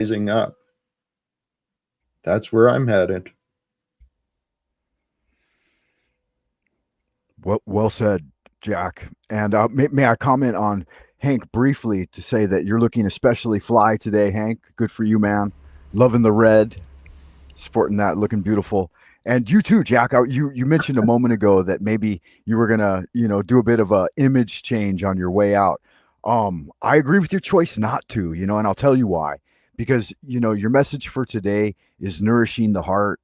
rising up. That's where I'm headed. Well said, Jack. And may I comment on Hank briefly to say that you're looking especially fly today, Hank. Good for you, man. Loving the red, sporting that, looking beautiful. And you too, Jack. You mentioned a moment ago that maybe you were gonna do a bit of a image change on your way out. I agree with your choice not to, and I'll tell you why. Because your message for today is nourishing the heart,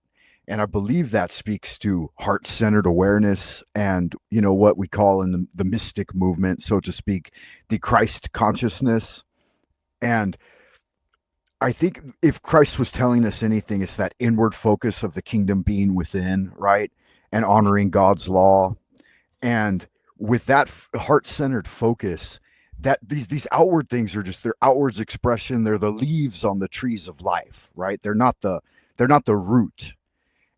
and I believe that speaks to heart-centered awareness and what we call in the mystic movement, so to speak, the Christ consciousness. And I think if Christ was telling us anything, it's that inward focus of the kingdom being within, right? And honoring God's law. And with that heart-centered focus, that these outward things are just their outwards expression. They're the leaves on the trees of life, right? They're not the root.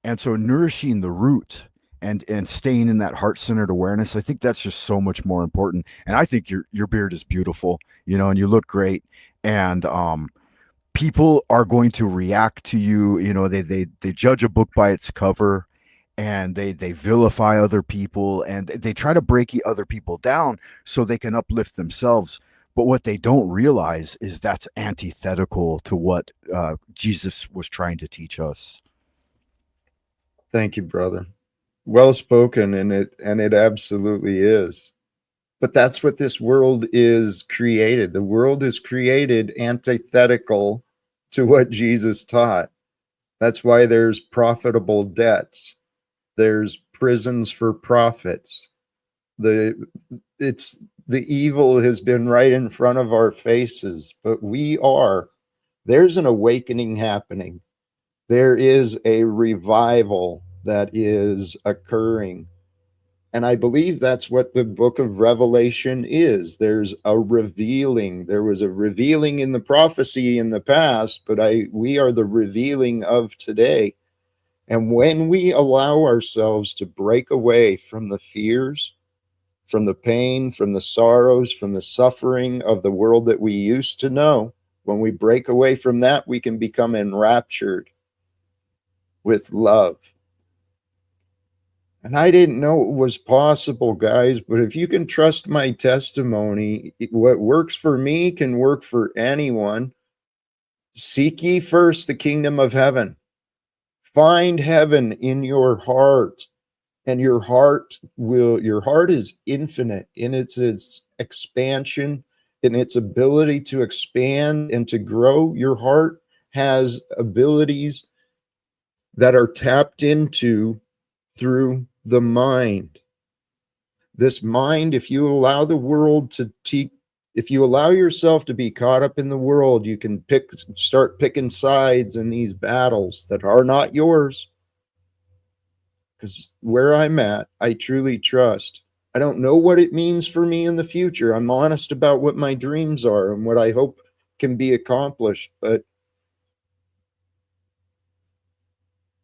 And so nourishing the root and staying in that heart-centered awareness, I think that's just so much more important. And I think your beard is beautiful, and you look great. And people are going to react to you. They judge a book by its cover, and they vilify other people, and they try to break other people down so they can uplift themselves. But what they don't realize is that's antithetical to what Jesus was trying to teach us. Thank you, brother. Well spoken, and it absolutely is. But that's what this world is created. The world is created antithetical to what Jesus taught. That's why there's profitable debts. There's prisons for profits. The evil has been right in front of our faces, but there's an awakening happening. There is a revival that is occurring. And I believe that's what the book of Revelation is. There's a revealing. There was a revealing in the prophecy in the past, but we are the revealing of today. And when we allow ourselves to break away from the fears, from the pain, from the sorrows, from the suffering of the world that we used to know, when we break away from that, we can become enraptured with love. And I didn't know it was possible, guys, but if you can trust my testimony, what works for me can work for anyone. Seek ye first the kingdom of heaven. Find heaven in your heart, and your heart is infinite in its expansion, in its ability to expand and to grow. Your heart has abilities that are tapped into through the mind. This mind, if you allow the world to if you allow yourself to be caught up in the world, you can start picking sides in these battles that are not yours. Because where I'm at, I truly trust. I don't know what it means for me in the future. I'm honest about what my dreams are and what I hope can be accomplished. But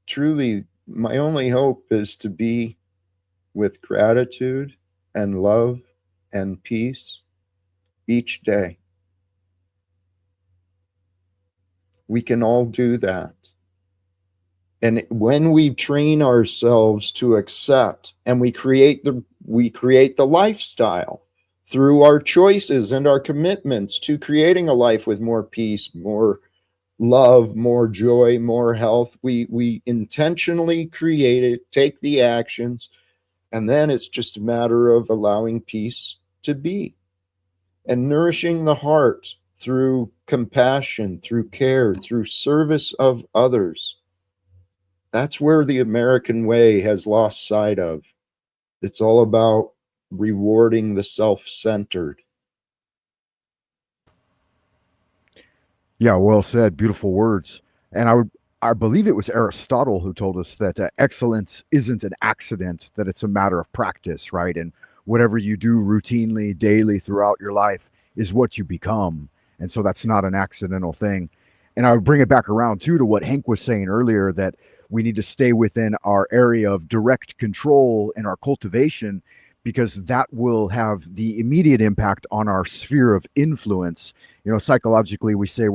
truly, my only hope is to be with gratitude and love and peace each day. We can all do that. And when we train ourselves to accept, and we create the lifestyle through our choices and our commitments to creating a life with more peace, more love, more joy, more health. We intentionally create it, take the actions, and then it's just a matter of allowing peace to be and nourishing the heart through compassion, through care, through service of others. That's where the American way has lost sight of. It's all about rewarding the self-centered. Yeah, well said. Beautiful words. And I believe it was Aristotle who told us that excellence isn't an accident; that it's a matter of practice, right? And whatever you do routinely, daily, throughout your life is what you become. And so that's not an accidental thing. And I would bring it back around too to what Hank was saying earlier, that we need to stay within our area of direct control and our cultivation, because that will have the immediate impact on our sphere of influence psychologically we say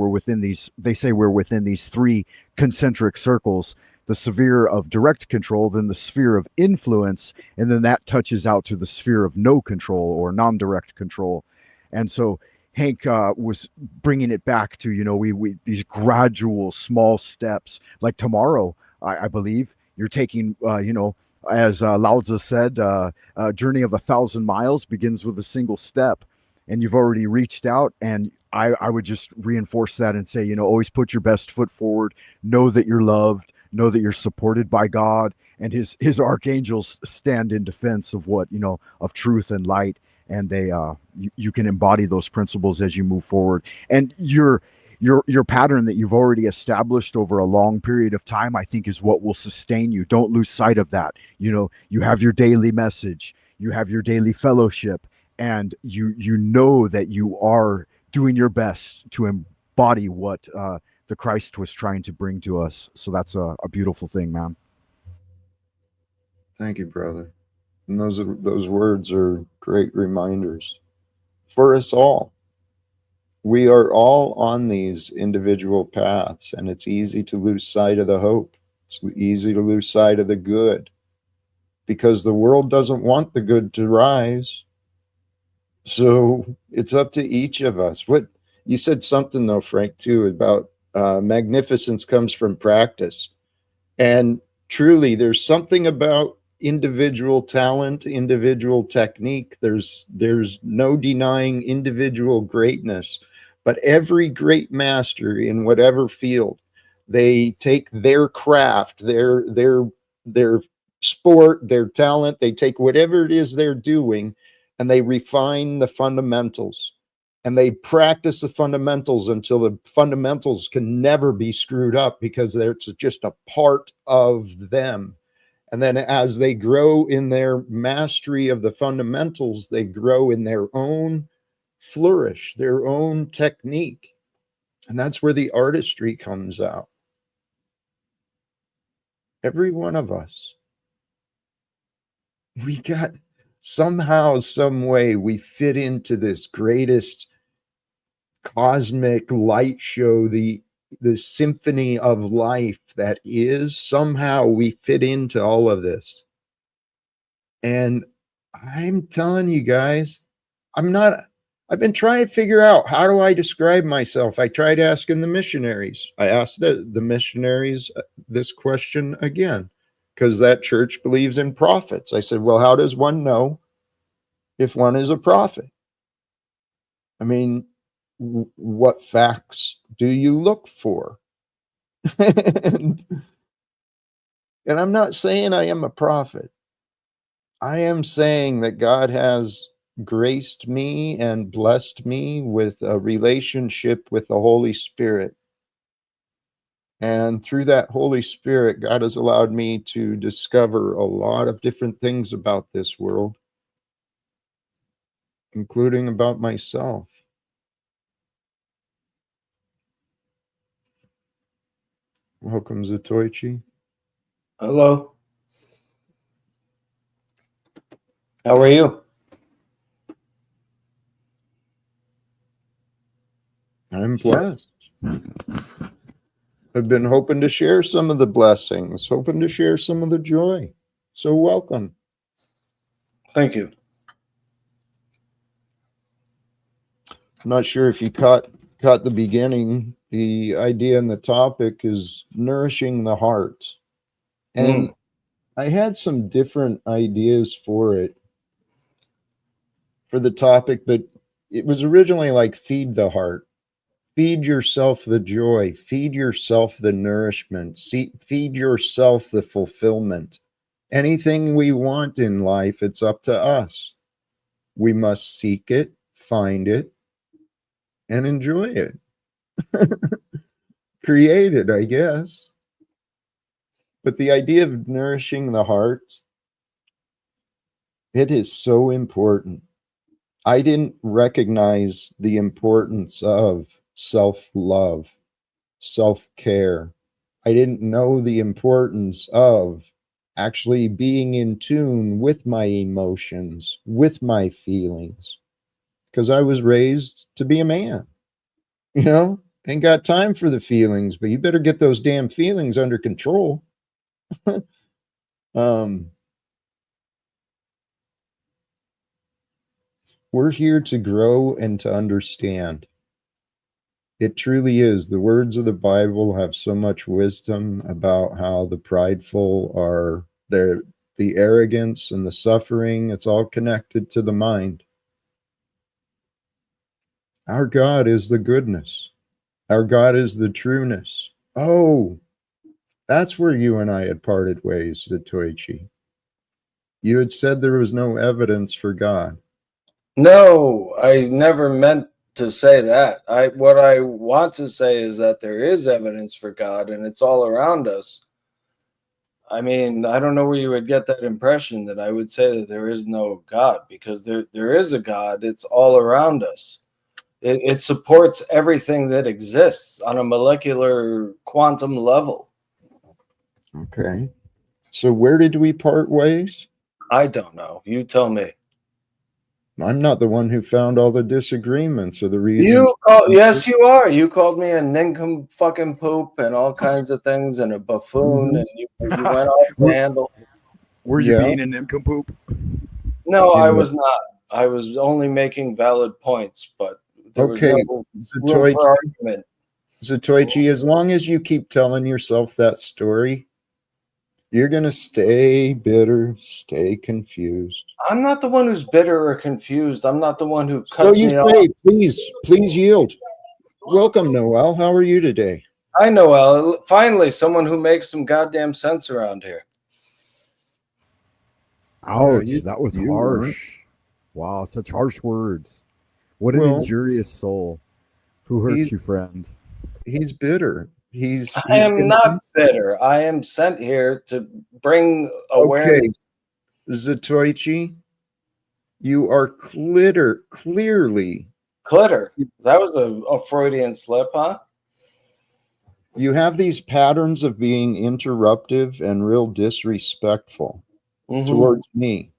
they say we're within these three concentric circles: the sphere of direct control, then the sphere of influence, and then that touches out to the sphere of no control or non-direct control. And so Hank was bringing it back to, we these gradual small steps. Like tomorrow, I believe you're taking, as Lao Tzu said, a journey of 1,000 miles begins with a single step, and you've already reached out. And I would just reinforce that and say, always put your best foot forward. Know that you're loved. Know that you're supported by God, and his archangels stand in defense of of truth and light. And they you can embody those principles as you move forward. And your pattern that you've already established over a long period of time, I think, is what will sustain you. Don't lose sight of that. You have your daily message, you have your daily fellowship, and you know that you are doing your best to embody what the Christ was trying to bring to us. So that's a beautiful thing, man. Thank you, brother. And those words are great reminders for us all. We are all on these individual paths, and it's easy to lose sight of the hope. It's easy to lose sight of the good, because the world doesn't want the good to rise. So it's up to each of us. What you said something though, Frank, too, about magnificence comes from practice. And truly, there's something about individual talent, individual technique. There's no denying individual greatness. But every great master in whatever field, they take their craft, their sport, their talent, they take whatever it is they're doing, and they refine the fundamentals. And they practice the fundamentals until the fundamentals can never be screwed up, because it's just a part of them. And then as they grow in their mastery of the fundamentals, they grow in their own flourish, their own technique. And that's where the artistry comes out. Every one of us. We got somehow, some way, we fit into this greatest cosmic light show, the symphony of life that is. Somehow we fit into all of this. And I'm telling you guys, I've been trying to figure out, how do I describe myself? I tried asking the missionaries. I asked the missionaries this question again, because that church believes in prophets. I said, well, how does one know if one is a prophet? I mean, what facts do you look for? and I'm not saying I am a prophet. I am saying that God has graced me and blessed me with a relationship with the Holy Spirit. And through that Holy Spirit, God has allowed me to discover a lot of different things about this world, including about myself. Welcome, Zatoichi. Hello. How are you? I'm blessed. I've been hoping to share some of the blessings, hoping to share some of the joy. So welcome. Thank you. I'm not sure if you caught the beginning. The idea and the topic is nourishing the heart. And I had some different ideas for the topic, but it was originally like feed the heart. Feed yourself the joy. Feed yourself the nourishment. Feed yourself the fulfillment. Anything we want in life, it's up to us. We must seek it, find it, and enjoy it. Create it, I guess. But the idea of nourishing the heart, it is so important. I didn't recognize the importance of self-love, self-care. I didn't know the importance of actually being in tune with my emotions, with my feelings, because I was raised to be a man. You know, ain't got time for the feelings, but you better get those damn feelings under control. We're here to grow and to understand. It truly is. The words of the Bible have so much wisdom about how the prideful are there, the arrogance and the suffering. It's all connected to the mind. Our God is the goodness. Our God is the trueness. Oh, that's where you and I had parted ways, Zatoichi. You had said there was no evidence for God. No, I never meant to say that. What I want to say is that there is evidence for God and it's all around us. I mean, I don't know where you would get that impression that I would say that there is no God, because there is a God. It's all around us. It supports everything that exists on a molecular quantum level. Okay. So where did we part ways? I don't know. You tell me. I'm not the one who found all the disagreements or the reasons. Yes, you are. You called me a nincompoop fucking poop and all kinds of things and a buffoon, and you went off the handle. Were you Yeah. being an nincompoop? No, I Yeah. was not. I was only making valid points, but there was Okay, no room Zatoichi, for argument. Zatoichi, as long as you keep telling yourself that story, you're going to stay bitter, stay confused. I'm not the one who's bitter or confused. I'm not the one who So cuts you me say, off. please yield. Welcome, Noel. How are you today? I know, Al. Finally, someone who makes some goddamn sense around here. Ouch, you- that was you harsh. Wow, such harsh words. What an Well, injurious soul. Who hurt he's- you, friend? He's bitter. He's I am not convinced- bitter. I am sent here to bring Okay, awareness. Zatoichi, you are clearly, Clitter. That was a Freudian slip, huh? you have these patterns of being interruptive and real disrespectful Mhm. towards me.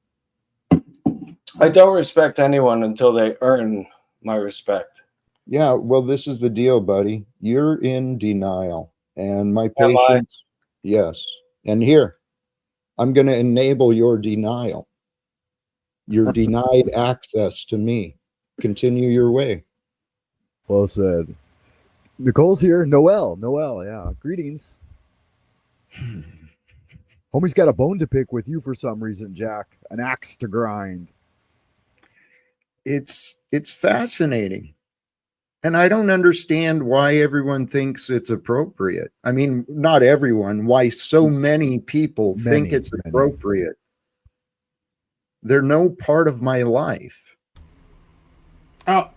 I don't respect anyone until they earn my respect. Yeah, well, this is the deal, buddy. You're in denial. And my Am I? patience, yes. And here, I'm going to enable your denial. You're denied access to me. Continue your way. Well said. Nicole's here. Noel, yeah. Greetings. Homie's got a bone to pick with you for some reason, Jack. An axe to grind. It's fascinating. And I don't understand why everyone thinks it's appropriate. I mean, not everyone, why so many people think it's appropriate. They're no part of my life. Oh,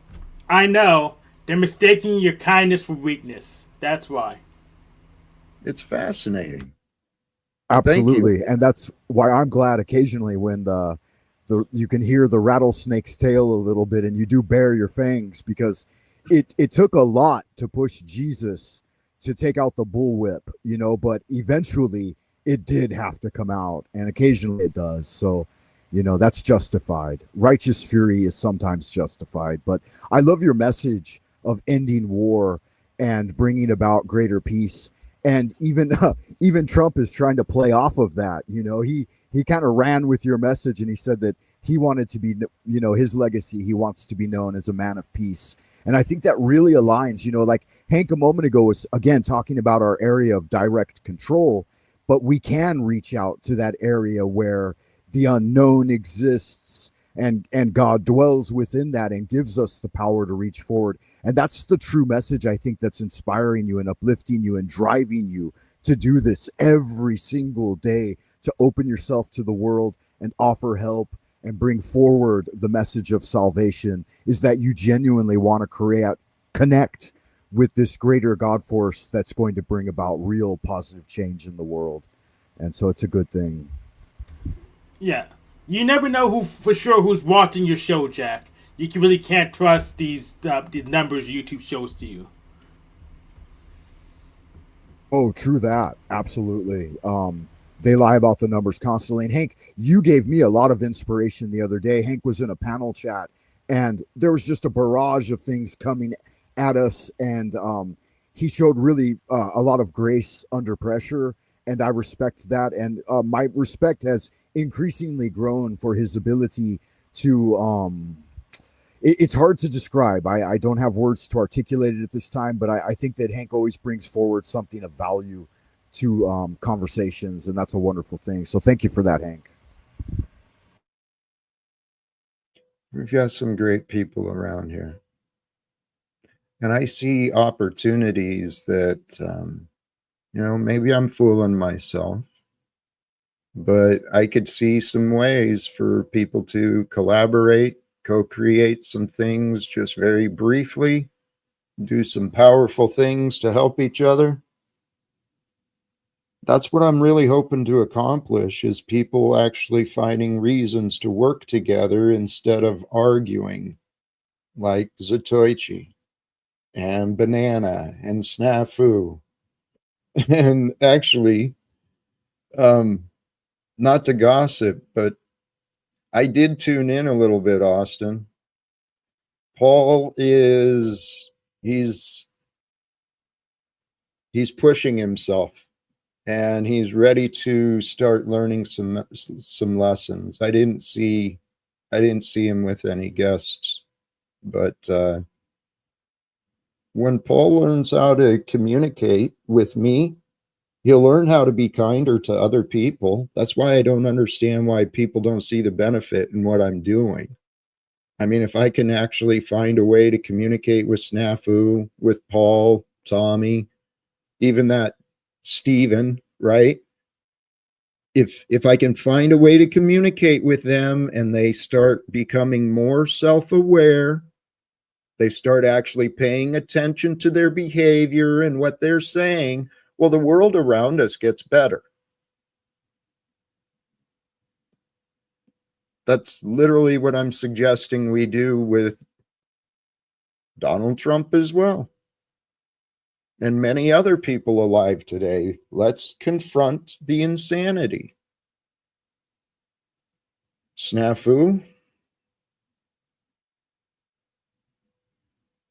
I know. They're mistaking your kindness for weakness. That's why. It's fascinating. Absolutely. And that's why I'm glad occasionally when the you can hear the rattlesnake's tail a little bit and you do bare your fangs, because it took a lot to push Jesus to take out the bullwhip, you know, but eventually it did have to come out, and occasionally it does. So, you know, that's justified. Righteous fury is sometimes justified. But I love your message of ending war and bringing about greater peace. And even Trump is trying to play off of that. You know, he kind of ran with your message, and he said that he wanted to be, you know, his legacy, he wants to be known as a man of peace. And I think that really aligns, you know, like Hank a moment ago was, again, talking about our area of direct control, but we can reach out to that area where the unknown exists, and God dwells within that and gives us the power to reach forward. And that's the true message, I think, that's inspiring you and uplifting you and driving you to do this every single day, to open yourself to the world and offer help and bring forward the message of salvation, is that you genuinely want to connect with this greater God force that's going to bring about real positive change in the world. And so it's a good thing. Yeah. You never know who for sure who's watching your show, Jack. You really can't trust these numbers YouTube shows to you. Oh, true that. Absolutely. They lie about the numbers constantly. And Hank, you gave me a lot of inspiration the other day. Hank was in a panel chat, and there was just a barrage of things coming at us, and he showed really a lot of grace under pressure, and I respect that. And my respect has increasingly grown for his ability to. It's hard to describe. I don't have words to articulate it at this time, but I think that Hank always brings forward something of value to conversations, and that's a wonderful thing. So thank you for that, Hank. We've got some great people around here. And I see opportunities that, maybe I'm fooling myself, but I could see some ways for people to collaborate, co-create some things just very briefly, do some powerful things to help each other. That's what I'm really hoping to accomplish, is people actually finding reasons to work together instead of arguing, like Zatoichi and Banana and Snafu. And actually, not to gossip, but I did tune in a little bit, Austin. Paul he's pushing himself, and he's ready to start learning some lessons. I didn't see him with any guests, but when Paul learns how to communicate with me, he'll learn how to be kinder to other people. That's why I don't understand why people don't see the benefit in what I'm doing. I mean, if I can actually find a way to communicate with Snafu, with Paul, Tommy, even that Steven, right? If I can find a way to communicate with them and they start becoming more self-aware, they start actually paying attention to their behavior and what they're saying, well, the world around us gets better. That's literally what I'm suggesting we do with Donald Trump as well, and many other people alive today. Let's confront the insanity. Snafu?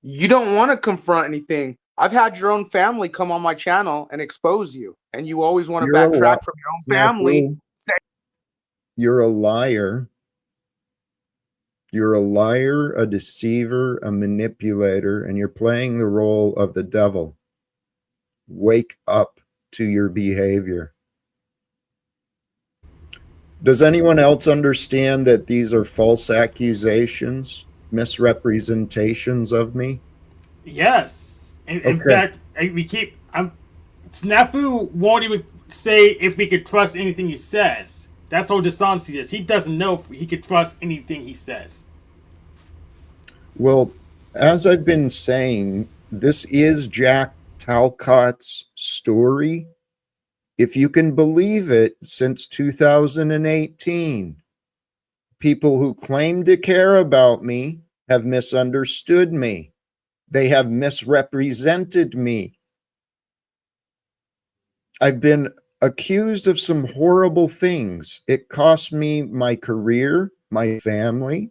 You don't want to confront anything. I've had your own family come on my channel and expose you, and you always want to backtrack from your own family. You're a liar. You're a liar, a deceiver, a manipulator, and you're playing the role of the devil. Wake up to your behavior. Does anyone else understand that these are false accusations, misrepresentations of me? Yes. In fact, Snafu won't even say if we could trust anything he says. That's how dishonesty is. He doesn't know if he could trust anything he says. Well, as I've been saying, this is Jack Talcott's story, if you can believe it, since 2018. People who claim to care about me have misunderstood me. They have misrepresented me. I've been accused of some horrible things. It cost me my career, my family.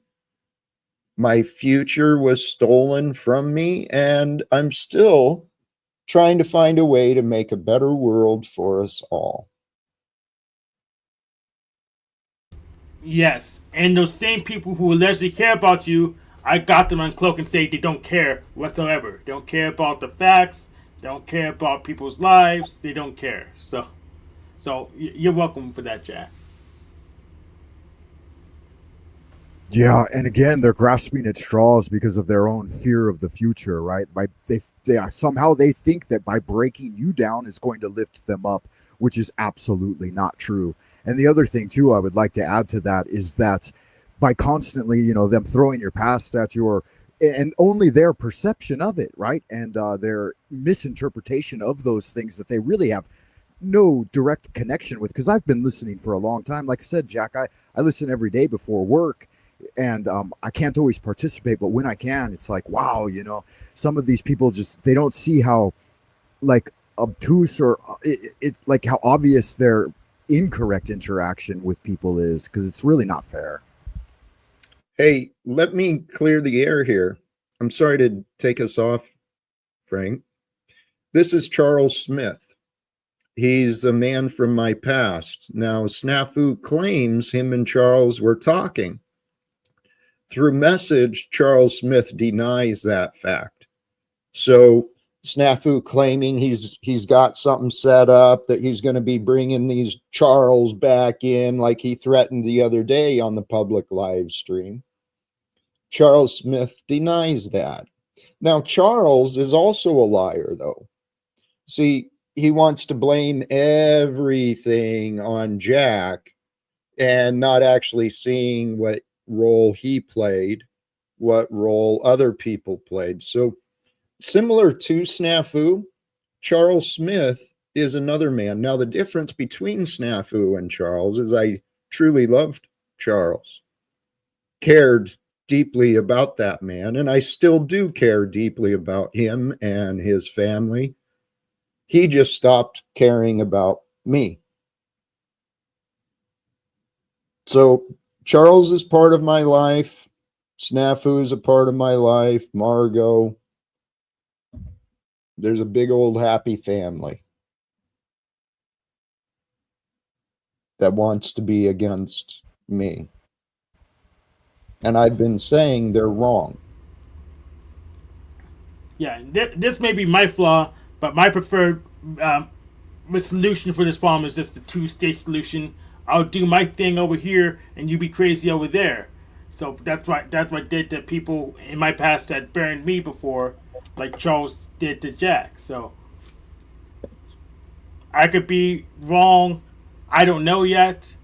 My future was stolen from me, and I'm still trying to find a way to make a better world for us all. Yes, and those same people who allegedly care about you, I got them uncloak and say they don't care whatsoever. They don't care about the facts. They don't care about people's lives. They don't care. So you're welcome for that, Jack. Yeah, and again, they're grasping at straws because of their own fear of the future, right? Somehow they think that by breaking you down is going to lift them up, which is absolutely not true. And the other thing too, I would like to add to that is that by constantly, them throwing your past at you, and only their perception of it, right, and their misinterpretation of those things that they really have no direct connection with. Because I've been listening for a long time. Like I said, Jack, I listen every day before work. And I can't always participate, but when I can, it's like, wow, some of these people they don't see how obtuse or it's like how obvious their incorrect interaction with people is, because it's really not fair. Hey, let me clear the air here. I'm sorry to take us off Frank. This is Charles Smith. He's a man from my past. Now, Snafu claims him and Charles were talking. Through message, Charles Smith denies that fact. So Snafu claiming he's got something set up, that he's going to be bringing these Charles back in like he threatened the other day on the public live stream. Charles Smith denies that. Now, Charles is also a liar, though. See, he wants to blame everything on Jack and not actually seeing what role he played, what role other people played. So similar to Snafu, Charles Smith is another man. Now, the difference between Snafu and Charles is I truly loved Charles, cared deeply about that man, and I still do care deeply about him and his family. He just stopped caring about me. So Charles is part of my life. Snafu is a part of my life. Margot. There's a big old happy family that wants to be against me. And I've been saying they're wrong. Yeah, this may be my flaw, but my preferred solution for this problem is just the two-state solution. I'll do my thing over here, and you be crazy over there. So that's what I did to people in my past that burned me before, like Charles did to Jack. So I could be wrong. I don't know yet,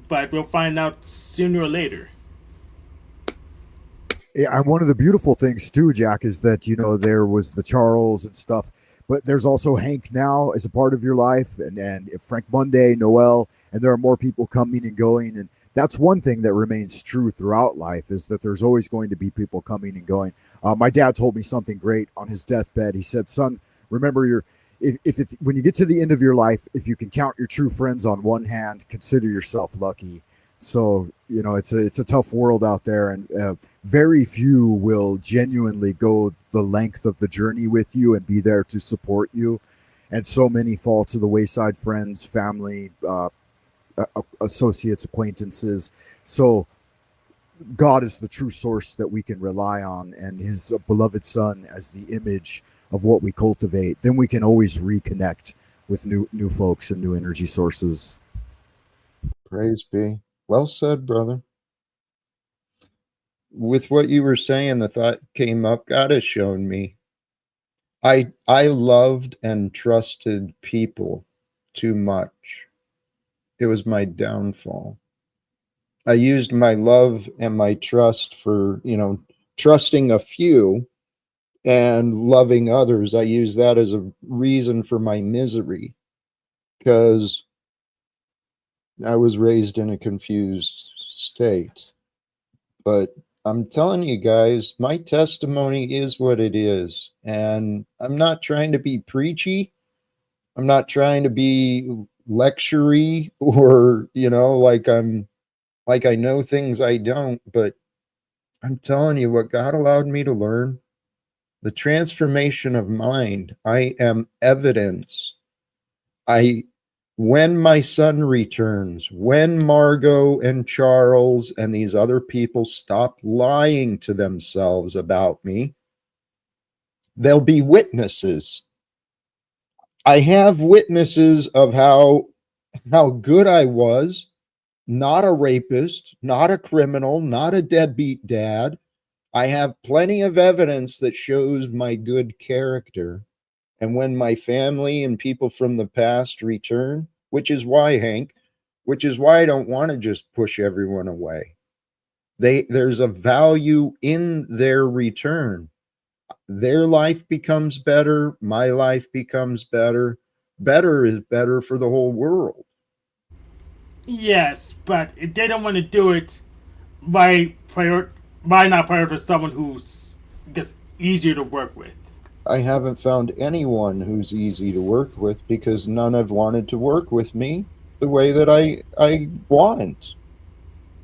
but we'll find out sooner or later. Yeah, and one of the beautiful things too, Jack, is that, you know, there was the Charles and stuff, but there's also Hank now as a part of your life, and Frank Monday, Noel, and there are more people coming and going, and that's one thing that remains true throughout life, is that there's always going to be people coming and going. My dad told me something great on his deathbed. He said, "Son, remember if it's, when you get to the end of your life, if you can count your true friends on one hand, consider yourself lucky." So, you know, it's a tough world out there, and very few will genuinely go the length of the journey with you and be there to support you. And so many fall to the wayside: friends, family, associates, acquaintances. So God is the true source that we can rely on, and his beloved son as the image of what we cultivate. Then we can always reconnect with new folks and new energy sources. Praise be. Well said, brother. With what you were saying, the thought came up, God has shown me. I loved and trusted people too much. It was my downfall. I used my love and my trust for, trusting a few and loving others. I used that as a reason for my misery, because I was raised in a confused state. But I'm telling you guys, my testimony is what it is. And I'm not trying to be preachy. I'm not trying to be lectury or, like I know things I don't. But I'm telling you what God allowed me to learn. The transformation of mind. I am evidence. When my son returns, when Margot and Charles and these other people stop lying to themselves about me, they'll be witnesses. I have witnesses of how good I was, not a rapist, not a criminal, not a deadbeat dad. I have plenty of evidence that shows my good character. And when my family and people from the past return, which is why, Hank, which is why I don't want to just push everyone away. There's a value in their return. Their life becomes better. My life becomes better. Better is better for the whole world. Yes, but if they don't want to do it by not prioritizing someone who's just easier to work with. I haven't found anyone who's easy to work with, because none have wanted to work with me the way that I want.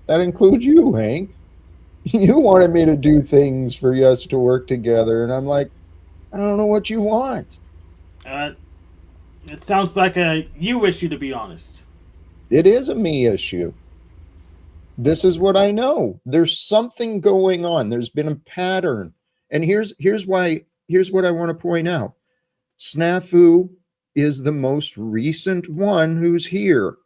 That includes you, Hank. You wanted me to do things for us to work together, and I'm like, I don't know what you want. Uh, it sounds like a you issue, to be honest. It is a me issue. This is what I know. There's something going on. There's been a pattern. And here's what I want to point out. Snafu is the most recent one who's here.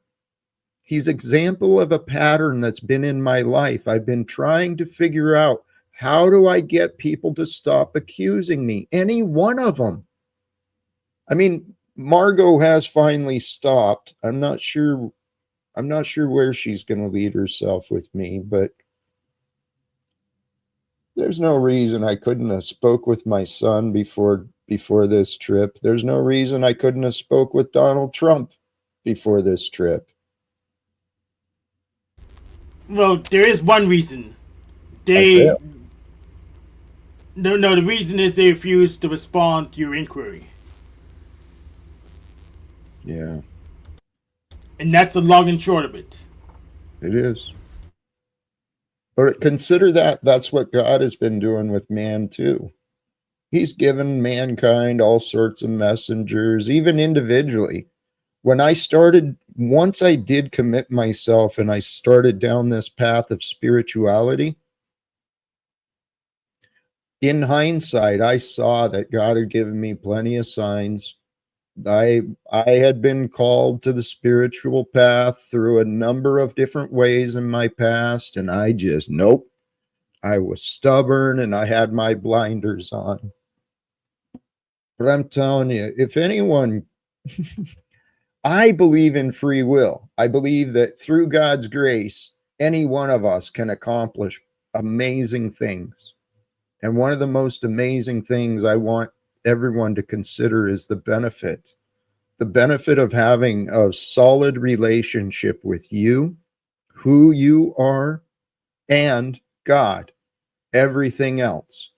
He's example of a pattern that's been in my life. I've been trying to figure out, how do I get people to stop accusing me? Any one of them. I mean, Margot has finally stopped. I'm not sure where she's going to lead herself with me, but there's no reason I couldn't have spoke with my son before this trip. There's no reason I couldn't have spoke with Donald Trump before this trip. Well, there is one reason. The reason is they refused to respond to your inquiry. Yeah, And that's the long and short of it. it is. But consider that's what God has been doing with man too. He's given mankind all sorts of messengers, even individually. Once I did commit myself and I started down this path of spirituality, in hindsight, I saw that God had given me plenty of signs. I had been called to the spiritual path through a number of different ways in my past, and I just, nope. I was stubborn and I had my blinders on. But I'm telling you, if anyone, I believe in free will. I believe that through God's grace, any one of us can accomplish amazing things. And one of the most amazing things I want everyone to consider is the benefit of having a solid relationship with you, who you are, and God, everything else.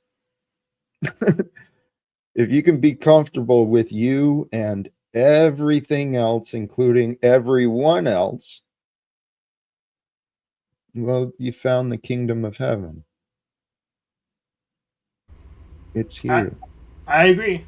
If you can be comfortable with you and everything else, including everyone else, well, you found the kingdom of heaven. It's here. I agree.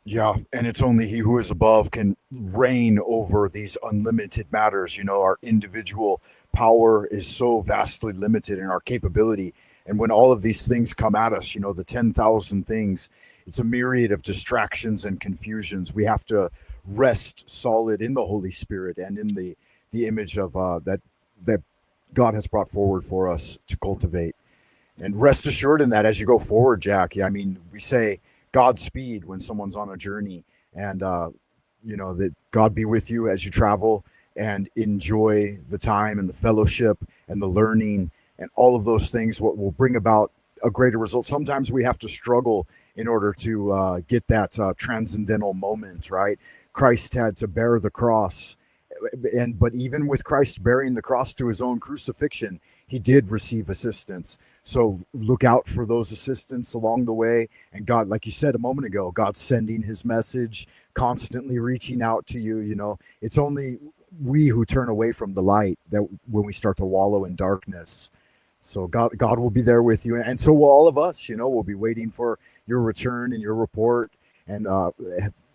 Yeah, and it's only he who is above can reign over these unlimited matters. You know, our individual power is so vastly limited in our capability. And when all of these things come at us, you know, the 10,000 things, it's a myriad of distractions and confusions. We have to rest solid in the Holy Spirit and in the image of that God has brought forward for us to cultivate. And rest assured in that as you go forward, Jack. I mean, we say Godspeed when someone's on a journey, and that God be with you as you travel and enjoy the time and the fellowship and the learning and all of those things. What will bring about a greater result. Sometimes we have to struggle in order to get that transcendental moment, right? Christ had to bear the cross. But even with Christ bearing the cross to his own crucifixion, he did receive assistance. So look out for those assistants along the way. And God, like you said a moment ago, God's sending his message, constantly reaching out to you. You know, it's only we who turn away from the light that when we start to wallow in darkness. So God will be there with you. And so will all of us, you know, we'll be waiting for your return and your report, and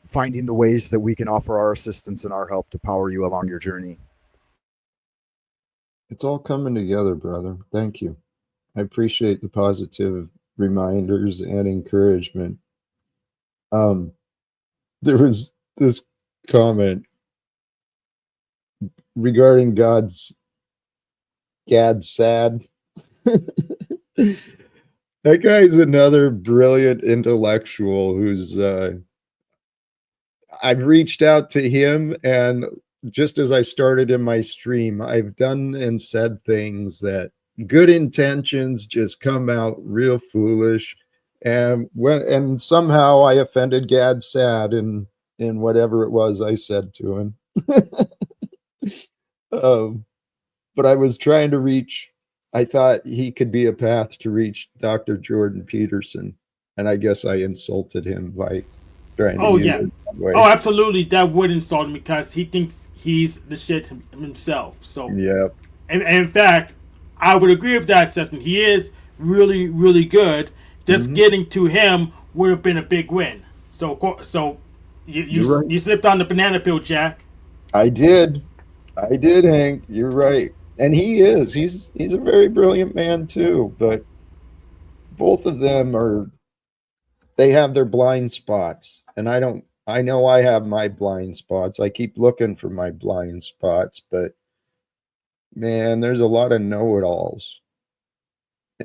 finding the ways that we can offer our assistance and our help to power you along your journey. It's all coming together, brother. Thank you. I appreciate the positive reminders and encouragement. There was this comment regarding Gad's sad. That guy's another brilliant intellectual who's I've reached out to him, and just as I started in my stream, I've done and said things that good intentions just come out real foolish, and somehow I offended Gad Sad in whatever it was I said to him. But I was trying to reach. I thought he could be a path to reach Dr. Jordan Peterson, and I guess I insulted him by trying to use it that way. Oh, absolutely. That would insult him because he thinks he's the shit himself. So yeah. And in fact, I would agree with that assessment. He is really, really good. just getting to him would have been a big win. So You're right. you slipped on the banana peel, Jack. I did, Hank. You're right, and he is. He's a very brilliant man too. But both of them are. They have their blind spots, and I don't. I know I have my blind spots. I keep looking for my blind spots, but man, there's a lot of know-it-alls,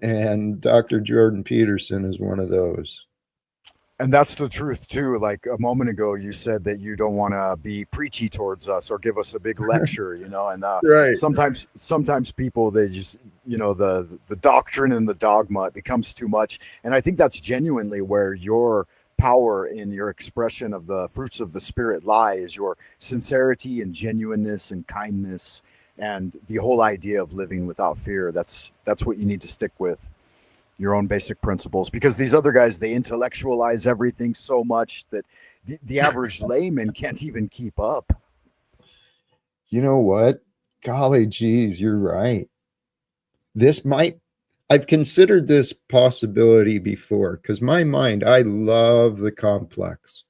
and Dr. Jordan Peterson is one of those. And that's the truth too. Like a moment ago, you said that you don't want to be preachy towards us or give us a big lecture, you know. And Right. sometimes people, they just, you know, the doctrine and the dogma, it becomes too much. And I think that's genuinely where your power in your expression of the fruits of the spirit lie, is your sincerity and genuineness and kindness, and the whole idea of living without fear. That's what you need to stick with. Your own basic principles, because these other guys, they intellectualize everything so much that the average layman can't even keep up. You know what? Golly geez, you're right. I've considered this possibility before, because my mind, I love the complex,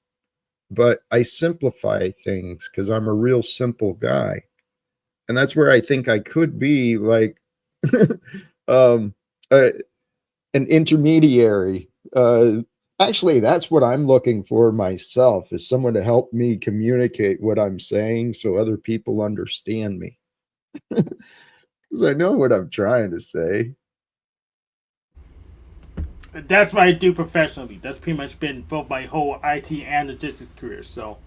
but I simplify things because I'm a real simple guy. And that's where I think I could be like an intermediary. Actually, that's what I'm looking for myself, is someone to help me communicate what I'm saying so other people understand me. Because I know what I'm trying to say. That's what I do professionally. That's pretty much been both my whole IT and logistics career. So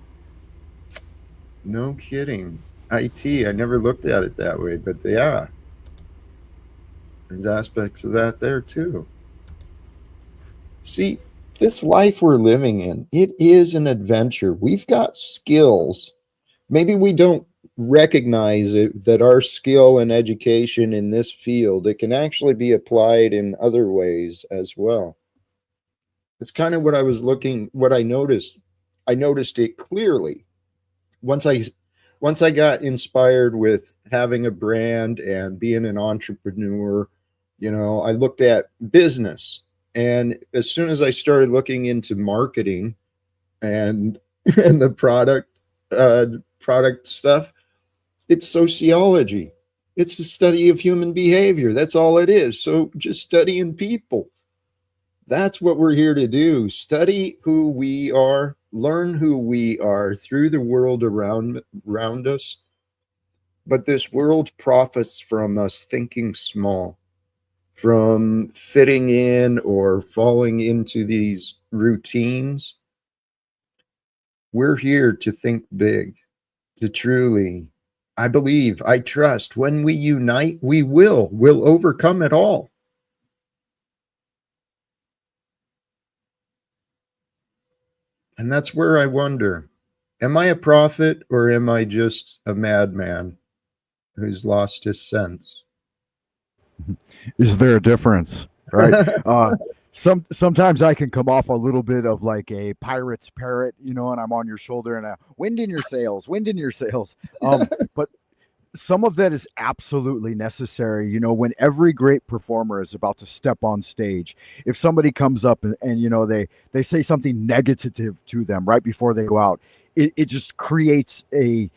No kidding. IT, I never looked at it that way, but yeah, there's aspects of that there too. See, this life we're living in, it is an adventure. We've got skills. Maybe we don't recognize it, that our skill and education in this field, it can actually be applied in other ways as well. It's kind of what I noticed. I noticed it clearly once I got inspired with having a brand and being an entrepreneur. You know, I looked at business, and as soon as I started looking into marketing and and the product stuff, it's sociology. It's the study of human behavior. That's all it is. So just studying people. That's what we're here to do. Study who we are, learn who we are through the world around us. But this world profits from us thinking small, from fitting in or falling into these routines. We're here to think big, to truly, I believe, I trust, when we unite, we'll overcome it all. And that's where I wonder, am I a prophet or am I just a madman who's lost his sense? Is there a difference, right? Sometimes I can come off a little bit of like a pirate's parrot, you know, and I'm on your shoulder and wind in your sails, wind in your sails. But some of that is absolutely necessary. You know, when every great performer is about to step on stage, if somebody comes up and you know, they say something negative to them right before they go out, it just creates a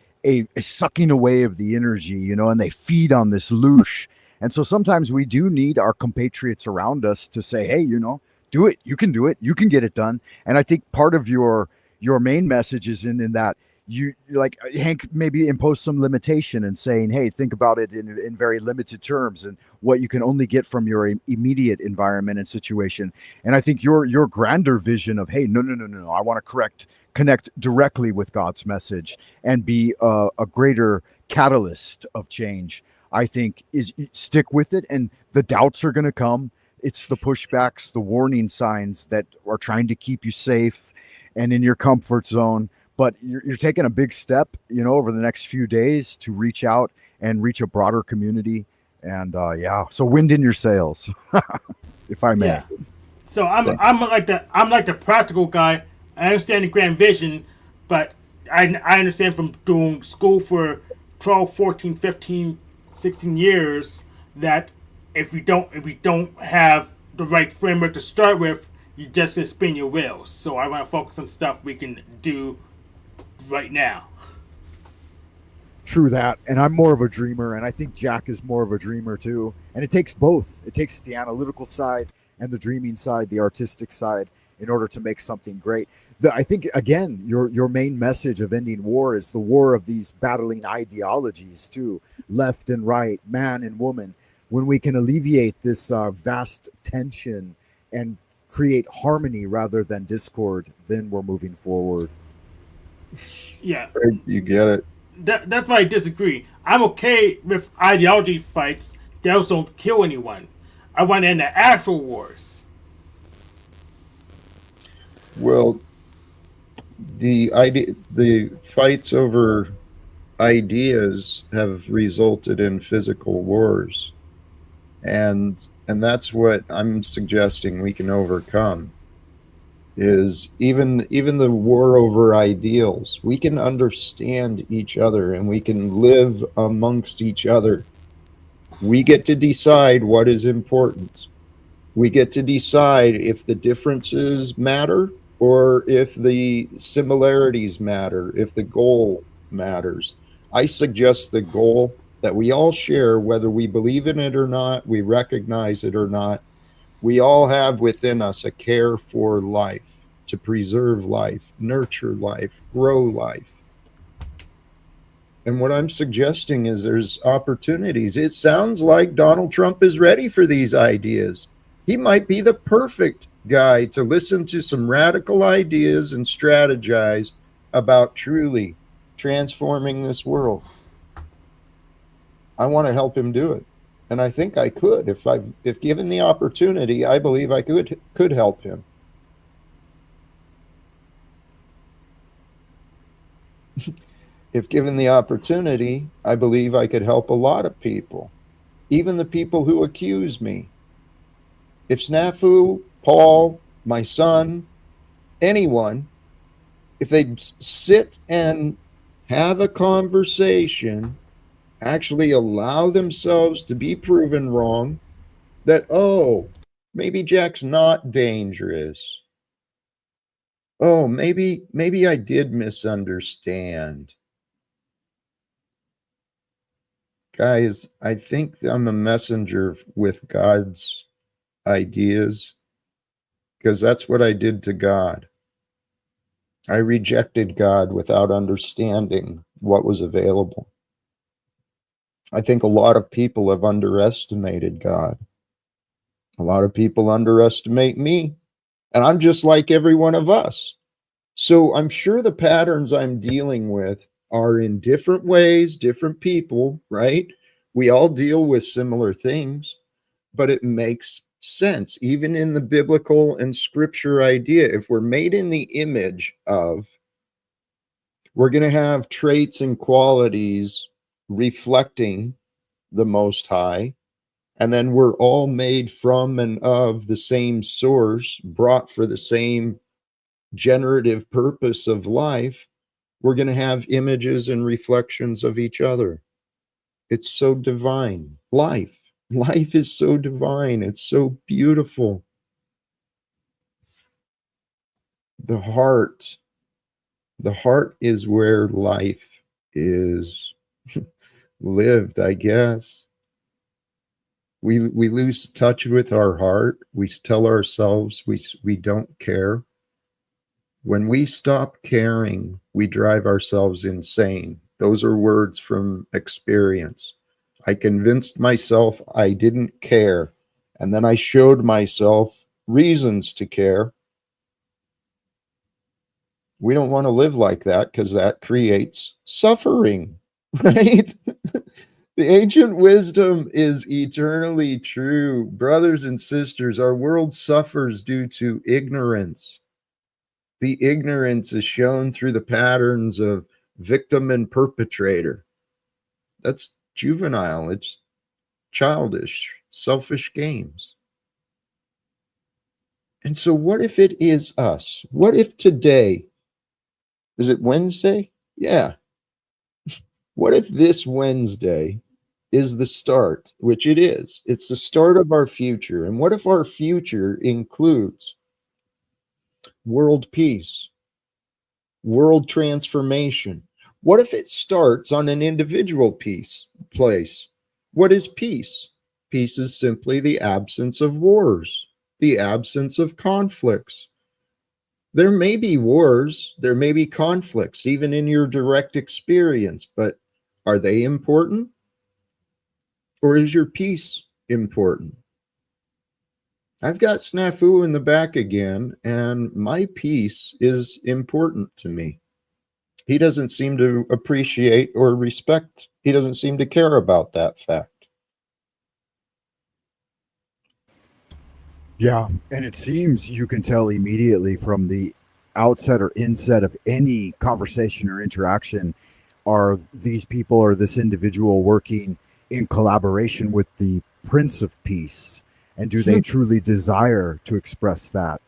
sucking away of the energy, you know, and they feed on this loosh. And so sometimes we do need our compatriots around us to say, hey, you know, do it. You can do it. You can get it done. And I think part of your main message is in that you, like Hank, maybe impose some limitation and saying, hey, think about it in very limited terms and what you can only get from your immediate environment and situation. And I think your grander vision of, hey, no, I want to connect directly with God's message and be a greater catalyst of change, I think, is stick with it. And the doubts are going to come. It's the pushbacks, the warning signs that are trying to keep you safe and in your comfort zone. But you're taking a big step, you know, over the next few days to reach out and reach a broader community. And so wind in your sails, if I may. yeah. So I'm like the practical guy. I understand the grand vision, but I understand from doing school for 12, 14, 15, 16 years that if we don't have the right framework to start with, you're just gonna spin your wheels. So I want to focus on stuff we can do right now. True that. And I'm more of a dreamer, and I think Jack is more of a dreamer too. And it takes both. It takes the analytical side and the dreaming side, the artistic side, in order to make something great. I think again, your main message of ending war is the war of these battling ideologies too, left and right, man and woman. When we can alleviate this vast tension and create harmony rather than discord, then we're moving forward. Yeah, You get it. that's why I disagree. I'm okay with ideology fights. Those don't kill anyone. I want to end the actual wars. Well, the fights over ideas have resulted in physical wars, and that's what I'm suggesting we can overcome. Is even the war over ideals, we can understand each other and we can live amongst each other. We get to decide what is important. We get to decide if the differences matter or if the similarities matter, if the goal matters. I suggest the goal that we all share, whether we believe in it or not, we recognize it or not. We all have within us a care for life, to preserve life, nurture life, grow life. And what I'm suggesting is there's opportunities. It sounds like Donald Trump is ready for these ideas. He might be the perfect guy to listen to some radical ideas and strategize about truly transforming this world. I want to help him do it. And I think I could. If given the opportunity, I believe I could help him. If given the opportunity, I believe I could help a lot of people, even the people who accuse me. If Snafu, Paul, my son, anyone, if they'd sit and have a conversation, actually allow themselves to be proven wrong, that, oh, maybe Jack's not dangerous. Oh, maybe I did misunderstand. Guys, I think I'm a messenger with God's ideas, because that's what I did to God. I rejected God without understanding what was available. I think a lot of people have underestimated God. A lot of people underestimate me, and I'm just like every one of us. So I'm sure the patterns I'm dealing with are in different ways, different people, right? We all deal with similar things, but it makes sense. Even in the biblical and scripture idea, if we're made in the image of, we're going to have traits and qualities reflecting the Most High, and then we're all made from and of the same source, brought for the same generative purpose of life. We're going to have images and reflections of each other. It's so divine. Life is so divine. It's so beautiful. The heart is where life is lived, I guess. We lose touch with our heart. We tell ourselves we don't care. When we stop caring, we drive ourselves insane. Those are words from experience. I convinced myself I didn't care, and then I showed myself reasons to care. We don't want to live like that because that creates suffering, right? The ancient wisdom is eternally true. Brothers and sisters, our world suffers due to ignorance. The ignorance is shown through the patterns of victim and perpetrator. That's juvenile. It's childish, selfish games. And so what if it is us? What if today, is it Wednesday? Yeah. What if this Wednesday is the start, which it is. It's the start of our future. And what if our future includes world peace, world transformation? What if it starts on an individual place? What is peace? Peace is simply the absence of wars, the absence of conflicts. There may be wars, there may be conflicts, even in your direct experience, but are they important? Or is your peace important? I've got Snafu in the back again, and my peace is important to me. He doesn't seem to appreciate or respect, he doesn't seem to care about that fact. Yeah, and it seems you can tell immediately from the outset or inset of any conversation or interaction, are these people or this individual working in collaboration with the Prince of Peace? And do they truly desire to express that?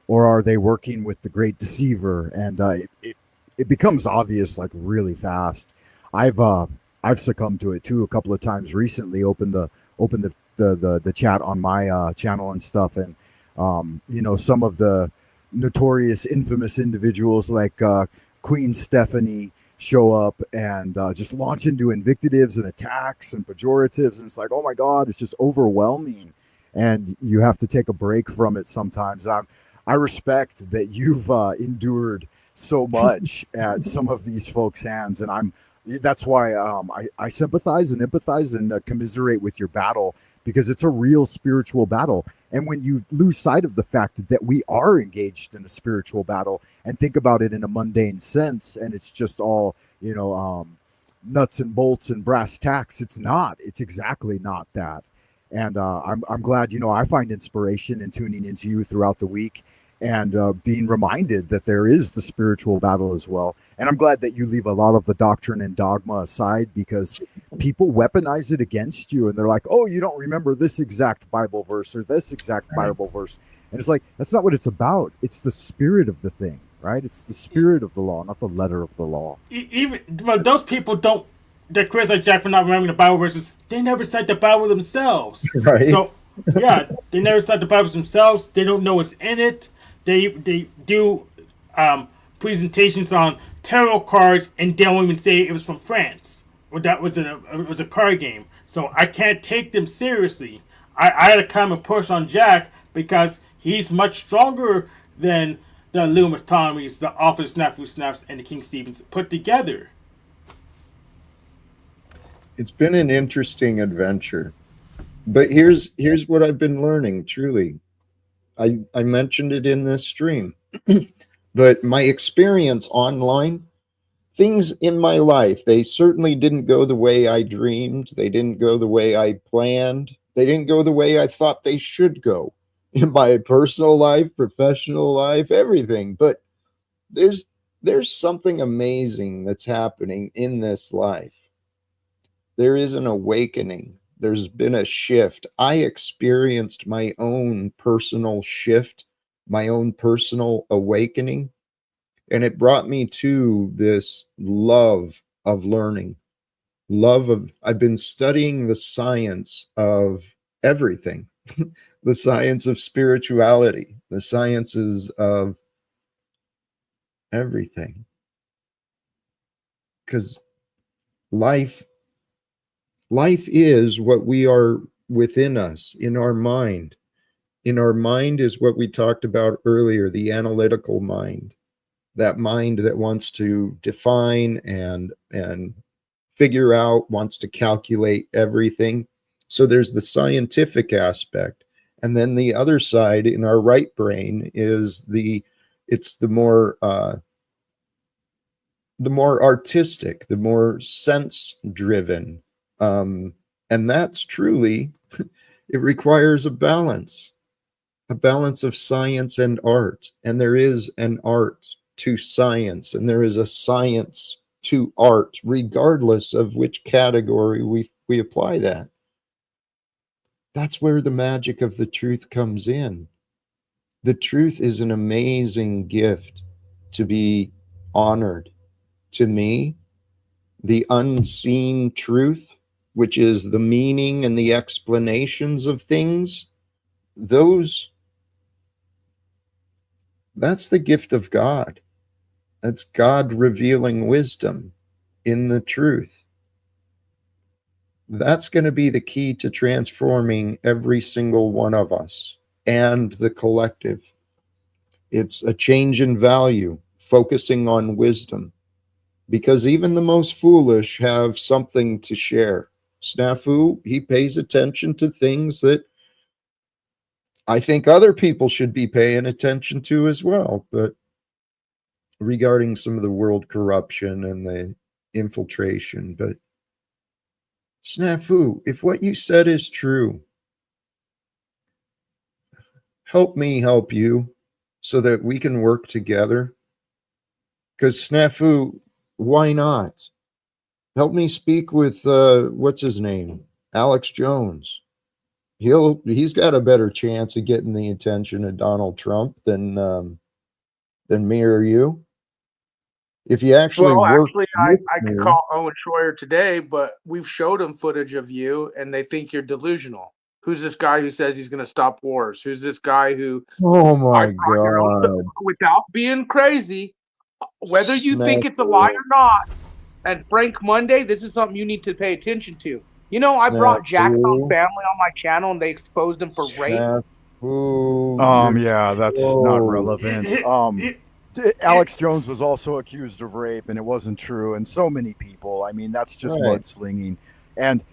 Or are they working with the great deceiver? And it becomes obvious like really fast. I've succumbed to it too a couple of times recently. Opened the chat on my channel and stuff, and some of the notorious, infamous individuals like Queen Stephanie show up and just launch into invectives and attacks and pejoratives, and it's like, oh my God, it's just overwhelming, and you have to take a break from it sometimes. I respect that you've endured so much at some of these folks' hands, and that's why I sympathize and empathize and commiserate with your battle, because it's a real spiritual battle. And when you lose sight of the fact that we are engaged in a spiritual battle and think about it in a mundane sense, and it's just all, nuts and bolts and brass tacks, it's not. It's exactly not that. And I'm glad, I find inspiration in tuning into you throughout the week and being reminded that there is the spiritual battle as well. And I'm glad that you leave a lot of the doctrine and dogma aside, because people weaponize it against you, and they're like, oh, you don't remember this exact Bible verse or this exact Bible verse. And it's like, that's not what it's about. It's the spirit of the thing, right? It's the spirit of the law, not the letter of the law. Well, those people don't, that criticize Jack for not remembering the Bible verses, they never cite the Bible themselves. Right. So, yeah, they never cite the Bible themselves. They don't know what's in it. They do presentations on tarot cards and they don't even say it was from France or that was it was a card game. So I can't take them seriously. I had to come and push on Jack because he's much stronger than the Illuminatomies, the Office Snafu Snaps, and the King Stevens put together. It's been an interesting adventure, but here's what I've been learning. Truly, I mentioned it in this stream, but my experience online, things in my life, they certainly didn't go the way I dreamed. They didn't go the way I planned. They didn't go the way I thought they should go in my personal life, professional life, everything. But there's something amazing that's happening in this life. There is an awakening. There's been a shift. I experienced my own personal shift, my own personal awakening, and it brought me to this love of learning, I've been studying the science of everything, the science of spirituality, the sciences of everything. Because life is what we are within us, in our mind. In our mind is what we talked about earlier, the analytical mind, that mind that wants to define and figure out, wants to calculate everything. So there's the scientific aspect. And then the other side in our right brain is it's the more artistic, the more sense driven. And that's truly, it requires a balance of science and art. And there is an art to science, and there is a science to art, regardless of which category we apply that. That's where the magic of the truth comes in. The truth is an amazing gift to be honored. To me, the unseen truth, which is the meaning and the explanations of things, that's the gift of God. That's God revealing wisdom in the truth. That's going to be the key to transforming every single one of us and the collective. It's a change in value, focusing on wisdom, because even the most foolish have something to share. Snafu, he pays attention to things that I think other people should be paying attention to as well. But regarding some of the world corruption and the infiltration, but Snafu, if what you said is true, help me help you so that we can work together. Because Snafu, why not? Help me speak with what's his name? Alex Jones. He's got a better chance of getting the attention of Donald Trump than me or you. If you actually I could call Owen Schroyer today, but we've showed him footage of you, and they think you're delusional. Who's this guy who says he's going to stop wars? Who's this guy who? Oh my God! Without being crazy, whether you think it's a lie or not, and Frank Monday, this is something you need to pay attention to. You know, I brought Jack's own family on my channel, and they exposed him for rape. Yeah, that's not relevant. Alex Jones was also accused of rape, and it wasn't true. And so many people. I mean, that's just mudslinging. And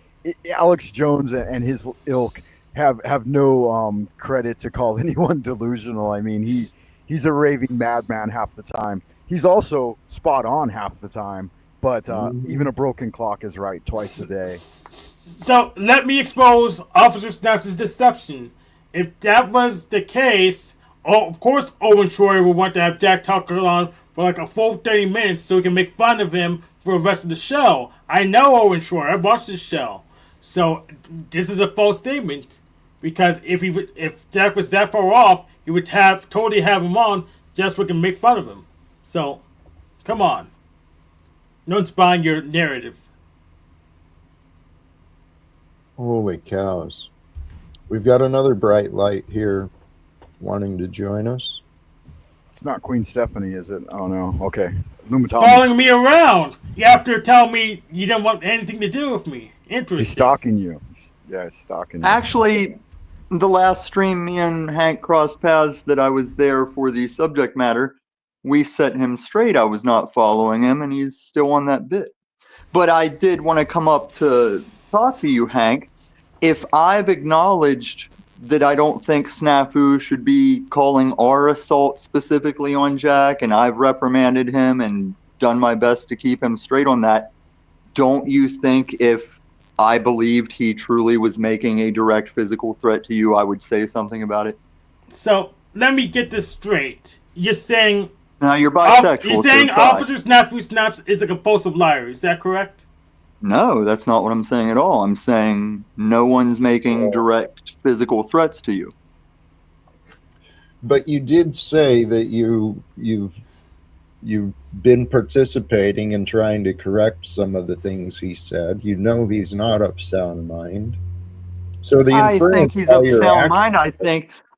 Alex Jones and his ilk have no credit to call anyone delusional. I mean, he's a raving madman half the time. He's also spot on half the time. But even a broken clock is right twice a day. So let me expose Officer Snaps' deception. If that was the case, of course Owen Schroyer would want to have Jack Tucker on for like a full 30 minutes so he can make fun of him for the rest of the show. I know Owen Schroyer. I watched this show. So this is a false statement. Because if Jack was that far off, he would totally have him on just so we can make fun of him. So, come on. No one's buying your narrative. Holy cows. We've got another bright light here wanting to join us. It's not Queen Stephanie, is it? Oh, no. Okay. Lumitami. Following me around after telling me you didn't want anything to do with me. Interesting. He's stalking you. Yeah, he's stalking you. Actually, the last stream me and Hank crossed paths that I was there for the subject matter, we set him straight. I was not following him, and he's still on that bit. But I did want to come up to talk to you, Hank. If I've acknowledged that I don't think Snafu should be calling our assault specifically on Jack, and I've reprimanded him and done my best to keep him straight on that, don't you think if I believed he truly was making a direct physical threat to you, I would say something about it? So, let me get this straight. You're saying... Now, you're bisexual. You're saying Officer Snafu Snaps is a compulsive liar. Is that correct? No, that's not what I'm saying at all. I'm saying no one's making direct physical threats to you. But you did say that you've been participating in trying to correct some of the things he said. You know he's not of sound mind. So I think he's of sound mind.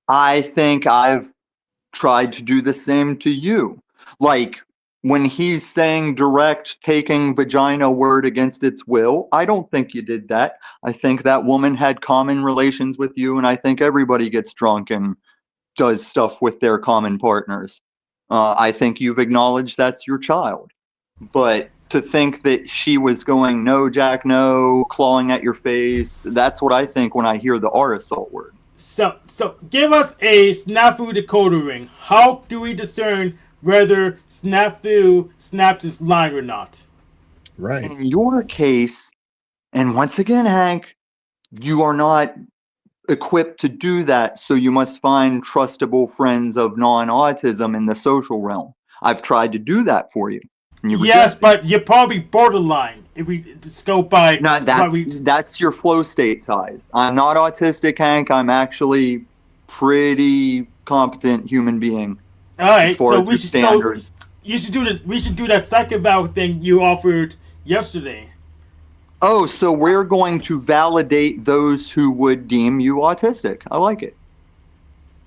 I think I've tried to do the same to you. Like when he's saying direct taking vagina word against its will, I don't think you did that. I think that woman had common relations with you, and I think everybody gets drunk and does stuff with their common partners. I think you've acknowledged that's your child. But to think that she was going, no, Jack, no, clawing at your face, that's what I think when I hear the R assault word. So give us a Snafu decoder ring. How do we discern whether Snafu Snaps is lying or not? Right. In your case, and once again, Hank, you are not equipped to do that, so you must find trustable friends of non-autism in the social realm. I've tried to do that for you. Yes, but you're probably borderline if we just go by... No, that's your flow state ties. I'm not autistic, Hank. I'm actually pretty competent human being. All right, so we should do this. We should do that psych eval thing you offered yesterday. Oh, so we're going to validate those who would deem you autistic. I like it.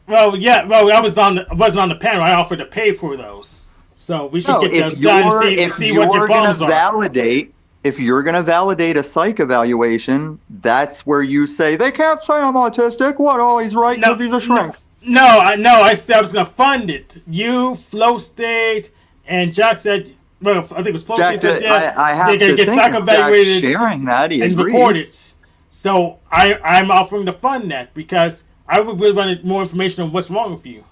Well, yeah. Well, I wasn't on the panel. I offered to pay for those, so we should No, get if those done you're and if see what your you're gonna problems are. validate if you're gonna validate a psych evaluation, that's where you say they can't say I'm autistic. What? Oh, he's right because he's a shrink. I said I was gonna fund it. You, Flow State, and Jack said. Well, I think it was Flow Jack, State said I have they to can get think psych if Jack's evaluated sharing that he and agrees. recorded. So I'm offering to fund that because I would really want more information on what's wrong with you.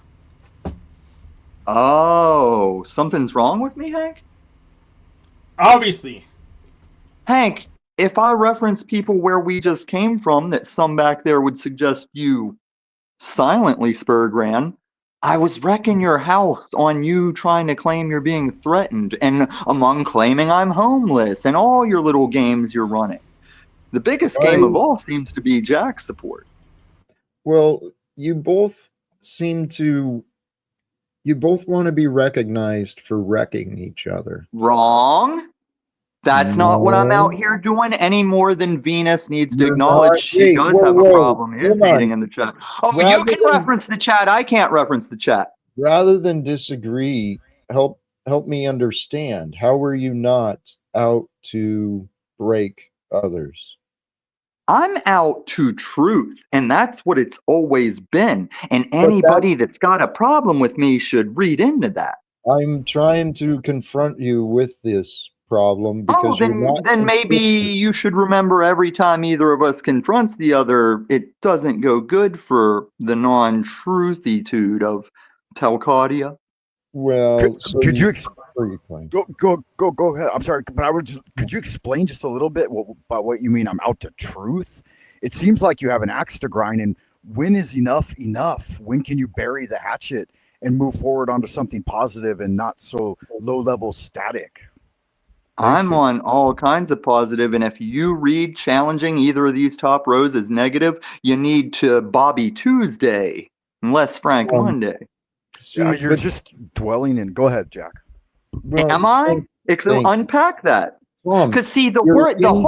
Oh, something's wrong with me, Hank? Obviously. Hank, if I reference people where we just came from that some back there would suggest you silently Spurg ran, I was wrecking your house on you trying to claim you're being threatened and among claiming I'm homeless and all your little games you're running. The biggest game of all seems to be Jack support. Well, you both want to be recognized for wrecking each other. Wrong. That's not what I'm out here doing any more than Venus needs to acknowledge she does have a problem is hating in the chat. Oh, you can reference the chat. I can't reference the chat. Rather than disagree, help me understand. How are you not out to break others? I'm out to truth, and that's what it's always been. And anybody that's got a problem with me should read into that. I'm trying to confront you with this problem because then maybe you should remember every time either of us confronts the other, it doesn't go good for the non-truthitude of Telcadia. Well, could you go ahead? I'm sorry, but could you explain just a little bit about what you mean? I'm out to truth. It seems like you have an axe to grind, and when is enough? When can you bury the hatchet and move forward onto something positive and not so low-level static? I'm on all kinds of positive, and if you read challenging either of these top rows as negative, you need to Bobby Tuesday, unless Frank Monday. Yeah, you're just dwelling in. Go ahead, Jack. Well, am I? Unpack that. Because see, the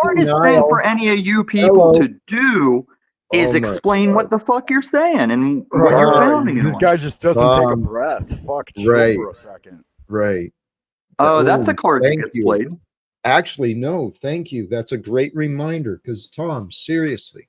hardest thing for any of you people to do is explain what the fuck you're saying and what you're founding. This guy just doesn't take a breath. Fuck, chill for a second. Right. Oh, that's a card that gets played. Actually, no, thank you. That's a great reminder because, Tom, seriously,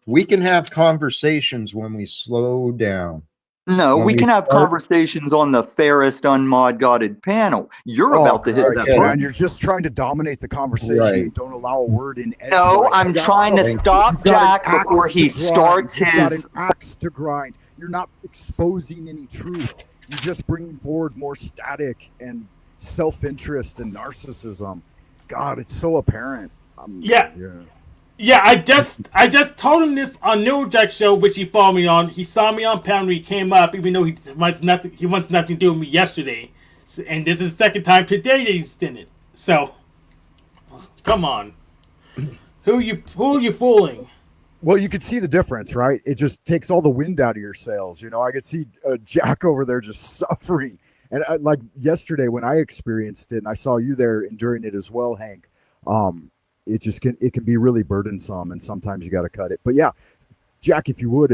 we can have conversations when we slow down. No, we can have conversations on the fairest unmod godded panel. You're about to hit that button. You're just trying to dominate the conversation. Right. Don't allow a word in edgewise. No, I'm trying to stop Jack before he starts his... You've got an axe to grind. You're not exposing any truth. You're just bringing forward more static and self-interest and narcissism. God, it's so apparent. Yeah, I just told him this on New Jack show, which he followed me on. He saw me on panel. He came up, even though he wants nothing to do with me yesterday, and this is the second time today that he's done it. So, come on, who are you fooling? Well, you could see the difference, right? It just takes all the wind out of your sails. You know, I could see Jack over there just suffering, and like yesterday when I experienced it, and I saw you there enduring it as well, Hank. It can be really burdensome, and sometimes you got to cut it. But yeah, Jack, if you would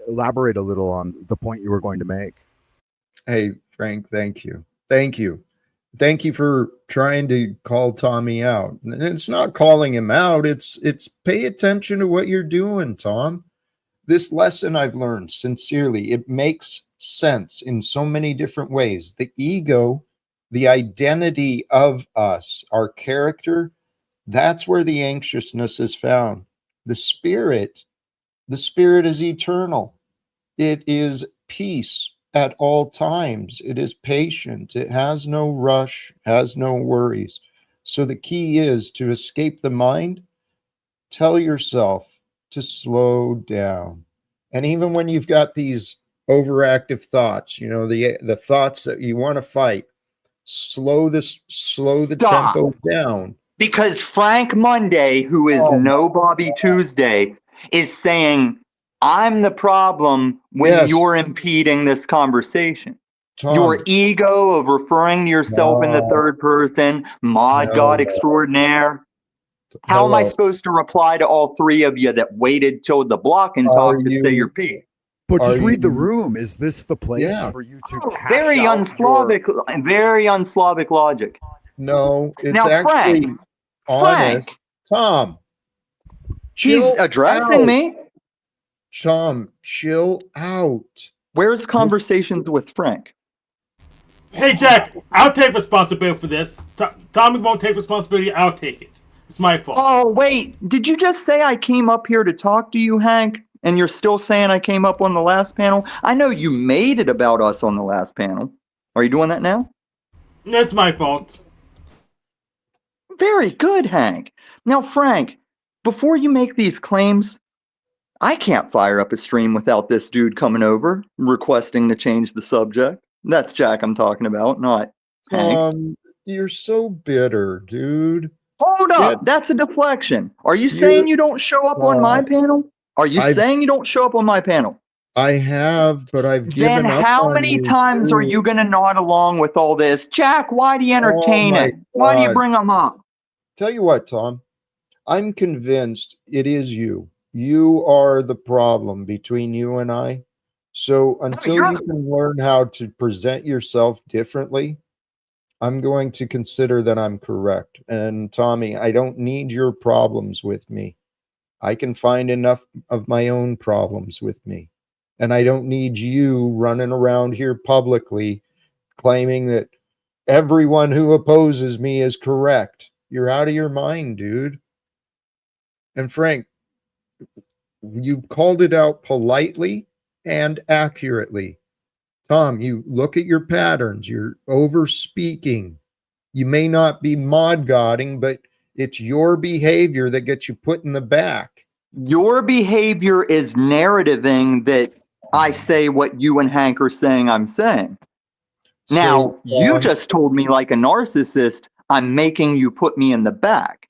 elaborate a little on the point you were going to make. Hey, Frank, thank you for trying to call Tommy out. And it's not calling him out. It's pay attention to what you're doing, Tom. This lesson I've learned sincerely, it makes sense in so many different ways. The ego, the identity of us, our character, that's where the anxiousness is found. The spirit is eternal. It is peace at all times. It is patient. It has no rush, has no worries. So the key is to escape the mind. Tell yourself to slow down. And even when you've got these overactive thoughts, you know, the thoughts that you want to fight, slow the tempo down. Because Frank Monday, who is no Bobby Tuesday, is saying, I'm the problem when you're impeding this conversation. Tom, your ego of referring to yourself in the third person, mod god extraordinaire. How am I Hello. supposed to reply to all three of you that waited till the block and Are talk to say you- your piece? But Are just read the you- room. Is this the place Yeah. for you to Oh, hash very out unslavic, very unslavic logic. No, it's Now, actually Frank, honest. Tom, he's chill addressing out. me. Tom, chill out. Where's conversations with Frank? Hey, Jack, I'll take responsibility for this. Tommy won't take responsibility. I'll take it. It's my fault. Oh, wait. Did you just say I came up here to talk to you, Hank? And you're still saying I came up on the last panel? I know you made it about us on the last panel. Are you doing that now? It's my fault. Very good, Hank. Now, Frank, before you make these claims, I can't fire up a stream without this dude coming over, requesting to change the subject. That's Jack I'm talking about, not Hank. You're so bitter, dude. Hold up. Yeah. That's a deflection. Are you saying you don't show up on my panel? Are you saying you don't show up on my panel? I have, but I've given Then up how on many you, times are too. you going to nod along with all this? Jack, why do you entertain my it? Why do you God. bring them up? Tell you what, Tom, I'm convinced it is you. You are the problem between you and I. So until you're- you can learn how to present yourself differently, I'm going to consider that I'm correct. And Tommy, I don't need your problems with me. I can find enough of my own problems with me. And I don't need you running around here publicly claiming that everyone who opposes me is correct. You're out of your mind, dude. And Frank, you called it out politely and accurately. Tom, you look at your patterns. You're over speaking. You may not be mod godding, but it's your behavior that gets you put in the back. Your behavior is narrativing that I say what you and Hank are saying I'm saying. Now, So, you just told me like a narcissist, I'm making you put me in the back.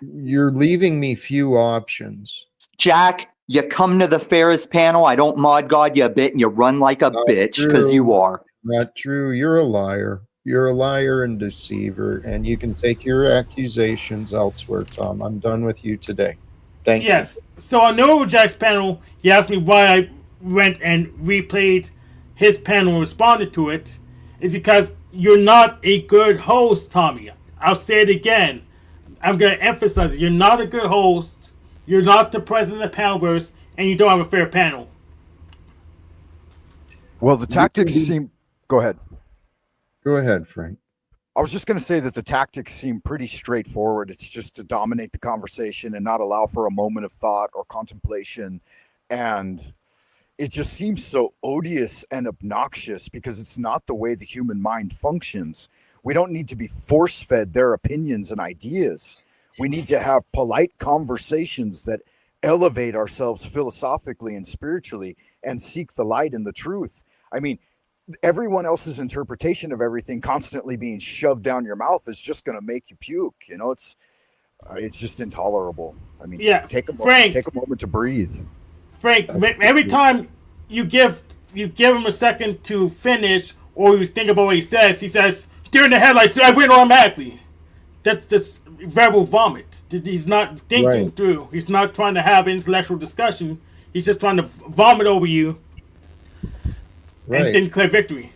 you're leaving me few options. Jack, you come to the Ferris panel, I don't mod god you a bit, and you run like a bitch, because you are. Not true. You're a liar. You're a liar and deceiver, and you can take your accusations elsewhere, Tom. I'm done with you today. Thank you. Yes. So on No Jack's panel, he asked me why I went and replayed his panel and responded to it. It's because you're not a good host, Tommy. I'll say it again. I'm going to emphasize it. You're not a good host. You're not the president of Panelverse, and you don't have a fair panel. Well, the tactics seem... Go ahead. Go ahead, Frank. I was just going to say that the tactics seem pretty straightforward. It's just to dominate the conversation and not allow for a moment of thought or contemplation. And it just seems so odious and obnoxious because it's not the way the human mind functions. We don't need to be force-fed their opinions and ideas. We need to have polite conversations that elevate ourselves philosophically and spiritually and seek the light and the truth. I mean, everyone else's interpretation of everything constantly being shoved down your mouth is just going to make you puke. You know, it's just intolerable. I mean, Yeah, take a moment to breathe. Frank, every time you give him a second to finish, or you think about what he says, "Deer in the headlights, I win automatically." That's just verbal vomit. He's not thinking through. He's not trying to have intellectual discussion. He's just trying to vomit over you and then declare victory.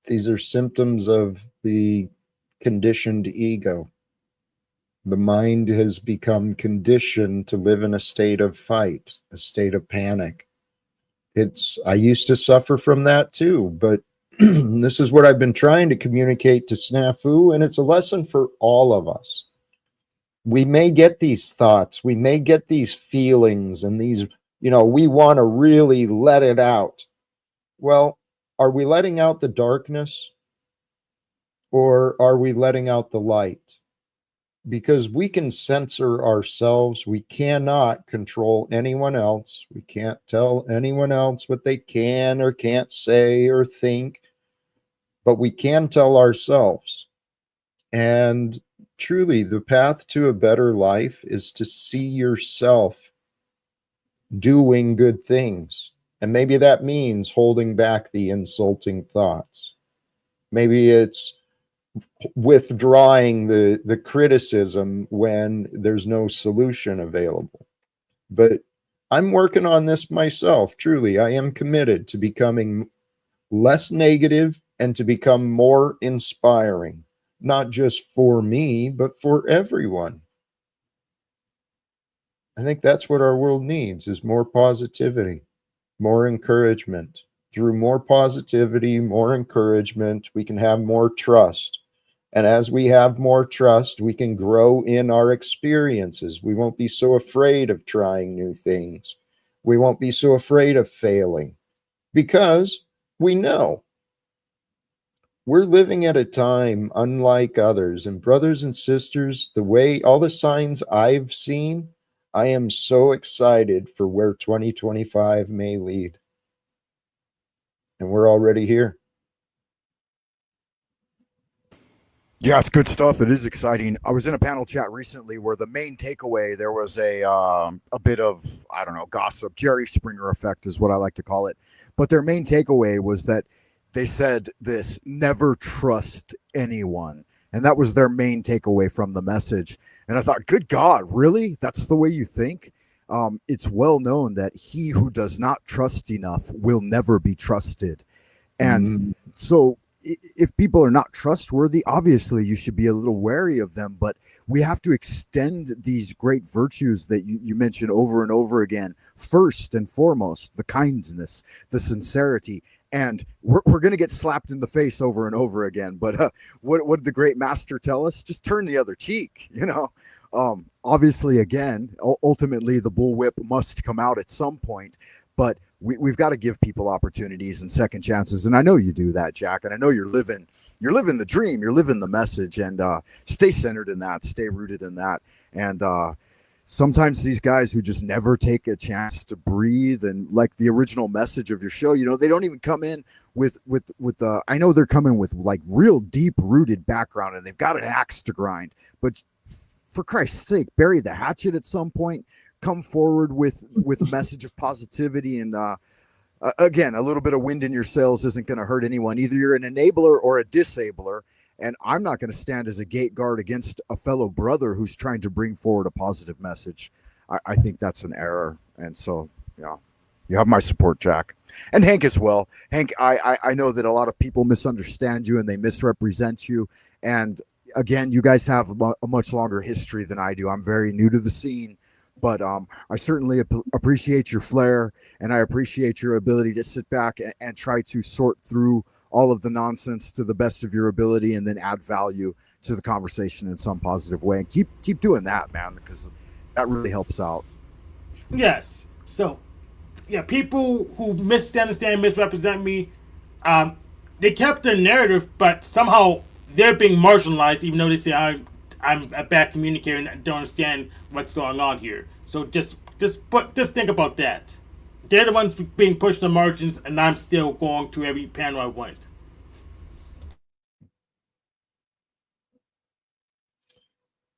These are symptoms of the conditioned ego. The mind has become conditioned to live in a state of fight, a state of panic. I used to suffer from that too, but this is what I've been trying to communicate to Snafu, and it's a lesson for all of us. We may get these thoughts, we may get these feelings, and these, we want to really let it out. Well, are we letting out the darkness, or are we letting out the light? Because we can censor ourselves. We cannot control anyone else. We can't tell anyone else what they can or can't say or think, but we can tell ourselves. And truly, the path to a better life is to see yourself doing good things. And maybe that means holding back the insulting thoughts. Maybe it's withdrawing the criticism when there's no solution available. But I'm working on this myself. Truly, I am committed to becoming less negative and to become more inspiring, not just for me, but for everyone. I think that's what our world needs, is more positivity, more encouragement. Through more positivity, more encouragement, we can have more trust. And as we have more trust, we can grow in our experiences. We won't be so afraid of trying new things. We won't be so afraid of failing because we know we're living at a time unlike others. And brothers and sisters, the way all the signs I've seen, I am so excited for where 2025 may lead. And we're already here. Yeah, it's good stuff. It is exciting. I was in a panel chat recently where the main takeaway, there was a bit of, I don't know, gossip. Jerry Springer effect is what I like to call it. But their main takeaway was that they said this: never trust anyone. And that was their main takeaway from the message. And I thought, good God, really? That's the way you think? It's well known that he who does not trust enough will never be trusted. And so if people are not trustworthy, obviously you should be a little wary of them, but we have to extend these great virtues that you mentioned over and over again. First and foremost, the kindness, the sincerity, and we're going to get slapped in the face over and over again. But what did the great master tell us? Just turn the other cheek, you know? Obviously, again, ultimately the bullwhip must come out at some point, but we've got to give people opportunities and second chances. And I know you do that, Jack. And I know you're living the dream, you're living the message, and stay centered in that, stay rooted in that. And sometimes these guys who just never take a chance to breathe, and like the original message of your show, you know, they don't even come in with I know they're coming with like real deep rooted background and they've got an axe to grind, but for Christ's sake, bury the hatchet at some point. Come forward with a message of positivity, and again, a little bit of wind in your sails isn't going to hurt anyone. Either you're an enabler or a disabler, and I'm not going to stand as a gate guard against a fellow brother who's trying to bring forward a positive message. I think that's an error, and so yeah, you have my support, Jack, and Hank as well. Hank, I know that a lot of people misunderstand you and they misrepresent you, and again, you guys have a much longer history than I do. I'm very new to the scene. But I certainly appreciate your flair, and I appreciate your ability to sit back and try to sort through all of the nonsense to the best of your ability, and then add value to the conversation in some positive way. And keep doing that, man, because that really helps out. Yes. So, yeah, people who misunderstand, misrepresent me, they kept their narrative, but somehow they're being marginalized, even though they say I'm a bad communicator and don't understand what's going on here. So just think about that. They're the ones being pushed to the margins, and I'm still going to every panel I went.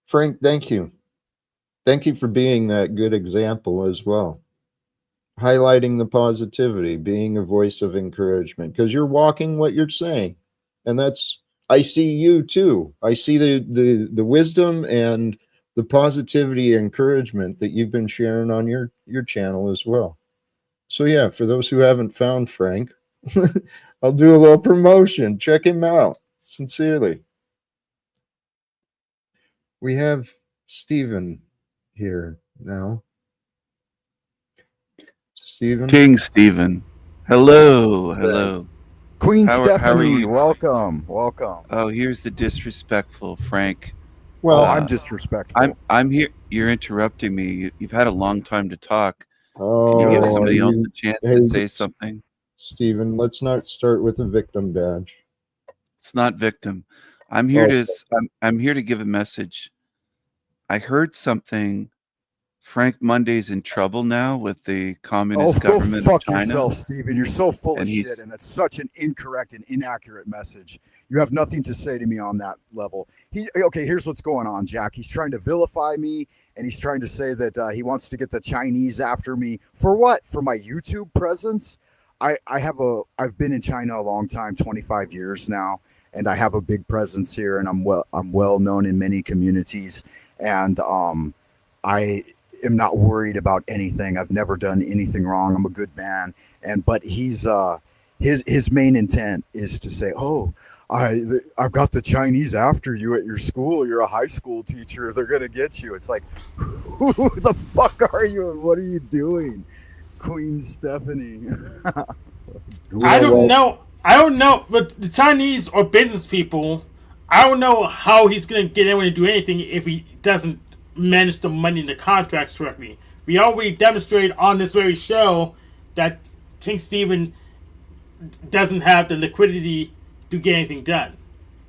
Frank, thank you. Thank you for being that good example as well. Highlighting the positivity, being a voice of encouragement, because you're walking what you're saying. And I see you too. I see the wisdom and the positivity and encouragement that you've been sharing on your channel as well. So yeah, for those who haven't found Frank, I'll do a little promotion. Check him out. Sincerely. We have Stephen here now. Stephen. King Stephen. Hello. Queen How are Stephanie, you? welcome. Oh, here's the disrespectful Frank. Well, I'm disrespectful. I'm here. You're interrupting me. You've had a long time to talk. Oh, Can you give somebody else a chance to say something? Stephen, let's not start with a victim badge. It's not victim. I'm here to give a message. I heard something. Frank Monday's in trouble now with the communist government go fuck of China. Yourself, Stephen. You're so full And of shit, and that's such an incorrect and inaccurate message. You have nothing to say to me on that level. Here's what's going on, Jack. He's trying to vilify me, and he's trying to say that he wants to get the Chinese after me. For what? For my YouTube presence? I've been in China a long time, 25 years now, and I have a big presence here, and I'm well known in many communities, and I am not worried about anything. I've never done anything wrong. I'm a good man, but he's his main intent is to say, "Oh, I've got the Chinese after you at your school. You're a high school teacher. They're gonna get you." It's like, who the fuck are you, and what are you doing, Queen Stephanie? I don't know, but the Chinese or business people, I don't know how he's going to get anyone to do anything if he doesn't manage to money in the contracts correctly. We already demonstrated on this very show that King Stephen doesn't have the liquidity to get anything done.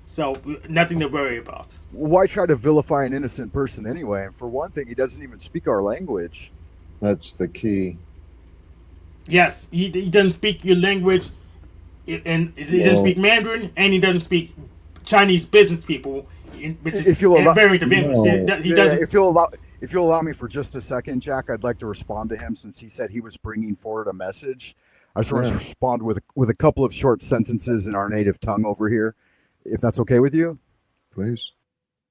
So, nothing to worry about. Why try to vilify an innocent person anyway? And for one thing, he doesn't even speak our language. That's the key. Yes, he doesn't speak your language, and he doesn't speak Mandarin, and he doesn't speak Chinese business people, which is very different. If you'll allow me for just a second, Jack, I'd like to respond to him since he said he was bringing forward a message. I just want to respond with a couple of short sentences in our native tongue over here, if that's okay with you. Please.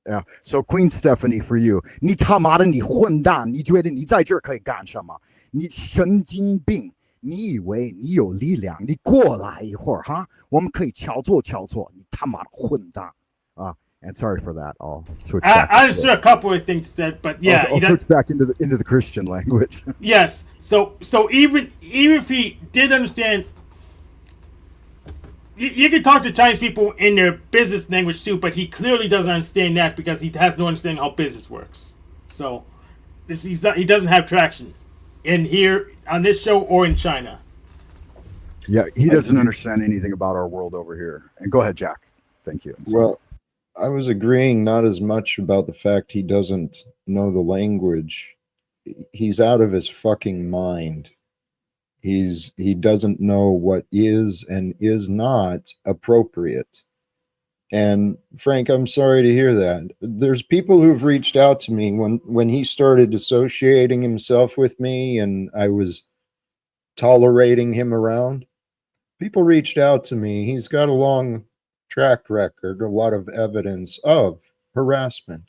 Yeah. So Queen Stephanie, for you, 你他妈的你混蛋！你觉得你在这儿可以干什么？你神经病！你以为你有力量？你过来一会儿哈，我们可以敲坐。你他妈的混蛋啊！And sorry for that. I'll switch back. I understood a couple of things said, but yeah, I'll switch back into the Christian language. Yes. So even if he did understand, you can talk to Chinese people in their business language too, but he clearly doesn't understand that because he has no understanding how business works. So he doesn't have traction in here on this show or in China. Yeah, he doesn't understand anything about our world over here. And go ahead, Jack. Thank you. Well, I was agreeing not as much about the fact he doesn't know the language. He's out of his fucking mind. He doesn't know what is and is not appropriate. And Frank, I'm sorry to hear that. There's people who've reached out to me when he started associating himself with me and I was tolerating him around. People reached out to me. He's got a long track record, a lot of evidence of harassment.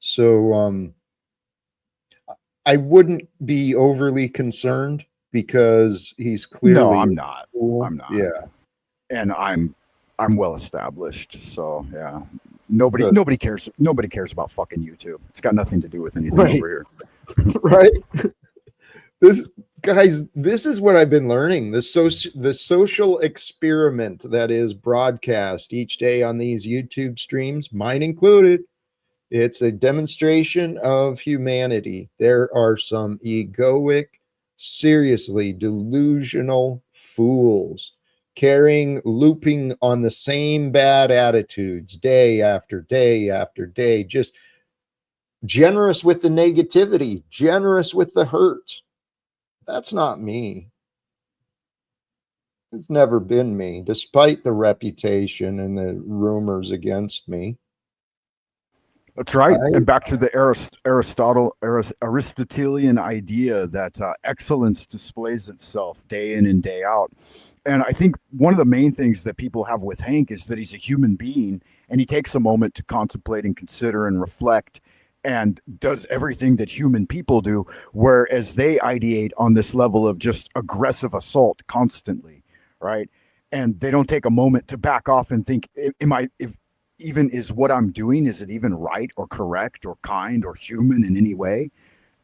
So I wouldn't be overly concerned because he's clearly No, I'm not. Cool. I'm not. Yeah. And I'm well established. So yeah. Nobody cares about fucking YouTube. It's got nothing to do with anything over here. Right. This is what I've been learning. The social experiment that is broadcast each day on these YouTube streams, mine included. It's a demonstration of humanity. There are some egoic, seriously delusional fools looping on the same bad attitudes day after day after day, just generous with the negativity, generous with the hurt. That's not me. It's never been me, despite the reputation and the rumors against me. That's right. And back to the Aristotelian idea that excellence displays itself day in and day out. And I think one of the main things that people have with Hank is that he's a human being and he takes a moment to contemplate and consider and reflect and does everything that human people do, whereas they ideate on this level of just aggressive assault constantly, right? And they don't take a moment to back off and think, is what I'm doing, is it even right or correct or kind or human in any way?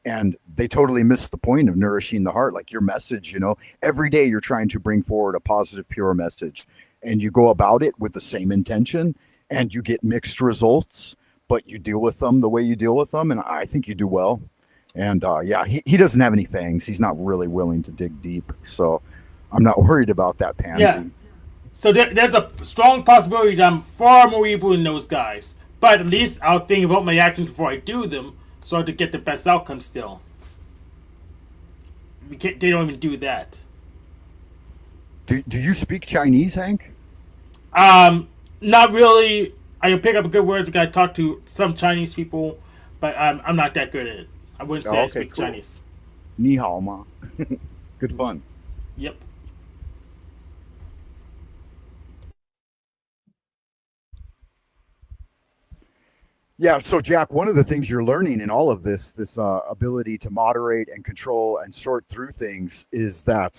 And they totally miss the point of nourishing the heart. Like your message, every day you're trying to bring forward a positive, pure message and you go about it with the same intention and you get mixed results, but you deal with them the way you deal with them. And I think you do well. And he doesn't have any fangs. He's not really willing to dig deep. So I'm not worried about that pansy. Yeah. So there's a strong possibility that I'm far more evil than those guys. But at least I'll think about my actions before I do them, so to get the best outcome still. They don't even do that. Do you speak Chinese, Hank? Not really. I can pick up a good word because I talk to some Chinese people, but I'm not that good at it. I wouldn't say I speak Chinese. Ni hao ma. Good fun. Yep. Yeah, so Jack, one of the things you're learning in all of this ability to moderate and control and sort through things, is that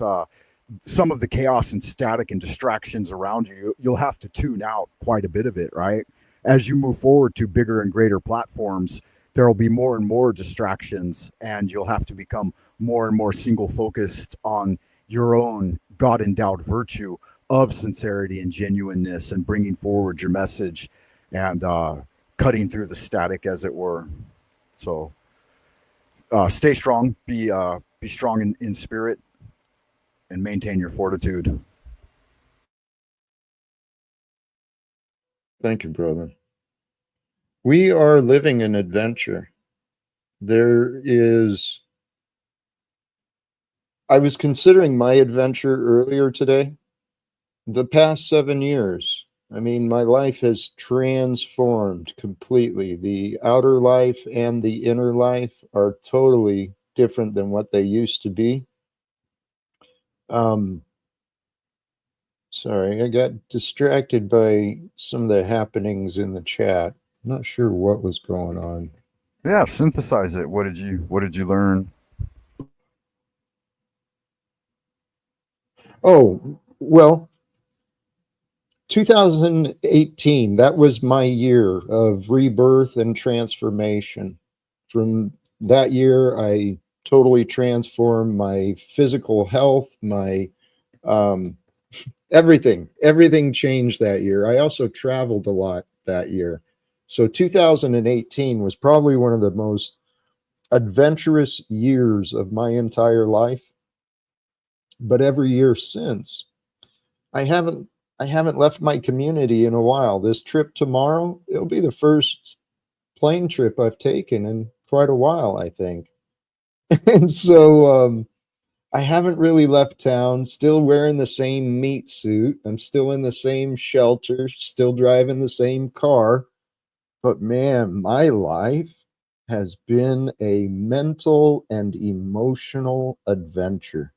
some of the chaos and static and distractions around you, you'll have to tune out quite a bit of it, right? As you move forward to bigger and greater platforms, there will be more and more distractions, and you'll have to become more and more single focused on your own God endowed virtue of sincerity and genuineness, and bringing forward your message, and cutting through the static, as it were. So stay strong, be strong in spirit, and maintain your fortitude. Thank you, brother. We are living an adventure. I was considering my adventure earlier today. The past 7 years, I mean, my life has transformed completely. The outer life and the inner life are totally different than what they used to be. Sorry, I got distracted by some of the happenings in the chat. I'm not sure what was going on. Yeah, synthesize it. What did you learn? Oh, well, 2018, that was my year of rebirth and transformation. From that year, I totally transformed my physical health, my everything changed that year. I also traveled a lot that year. So 2018 was probably one of the most adventurous years of my entire life. But every year since, I haven't left my community in a while. This trip tomorrow, it'll be the first plane trip I've taken in quite a while, I think. And so I haven't really left town, still wearing the same meat suit. I'm still in the same shelter, still driving the same car. But man, my life has been a mental and emotional adventure.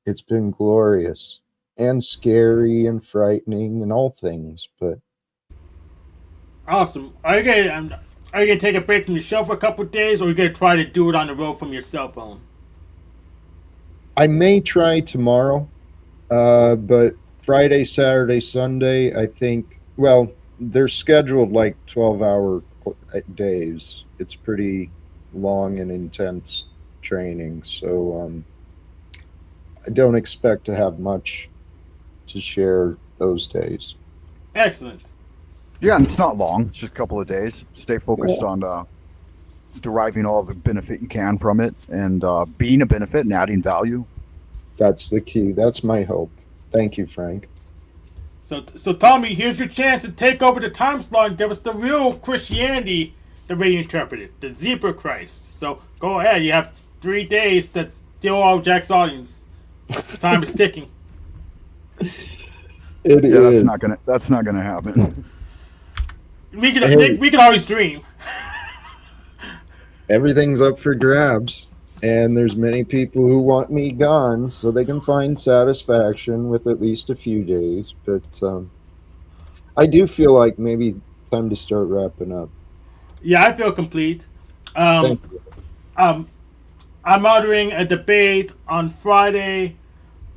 It's been glorious and scary and frightening and all things, but Awesome. Are you gonna take a break from your show for a couple of days, or are you gonna try to do it on the road from your cell phone? I may try tomorrow. But Friday, Saturday, Sunday, I think, well, they're scheduled like 12-hour days. It's pretty long and intense training. So I don't expect to have much to share those days. Excellent. Yeah, and it's not long. It's just a couple of days. Stay focused Yeah. on deriving all of the benefit you can from it, and being a benefit and adding value. That's the key. That's my hope. Thank you, Frank. So Tommy, here's your chance to take over the time slot and give us the real Christianity the way you interpret it, the Zebra Christ. So go ahead. You have 3 days to steal all Jack's audience. The time is ticking. It Yeah, is. that's not gonna happen. We can Hey. we can always dream. Everything's up for grabs, and there's many people who want me gone so they can find satisfaction with at least a few days. But I do feel like maybe time to start wrapping up. Yeah, I feel complete. Um, Thank you. I'm ordering a debate on Friday,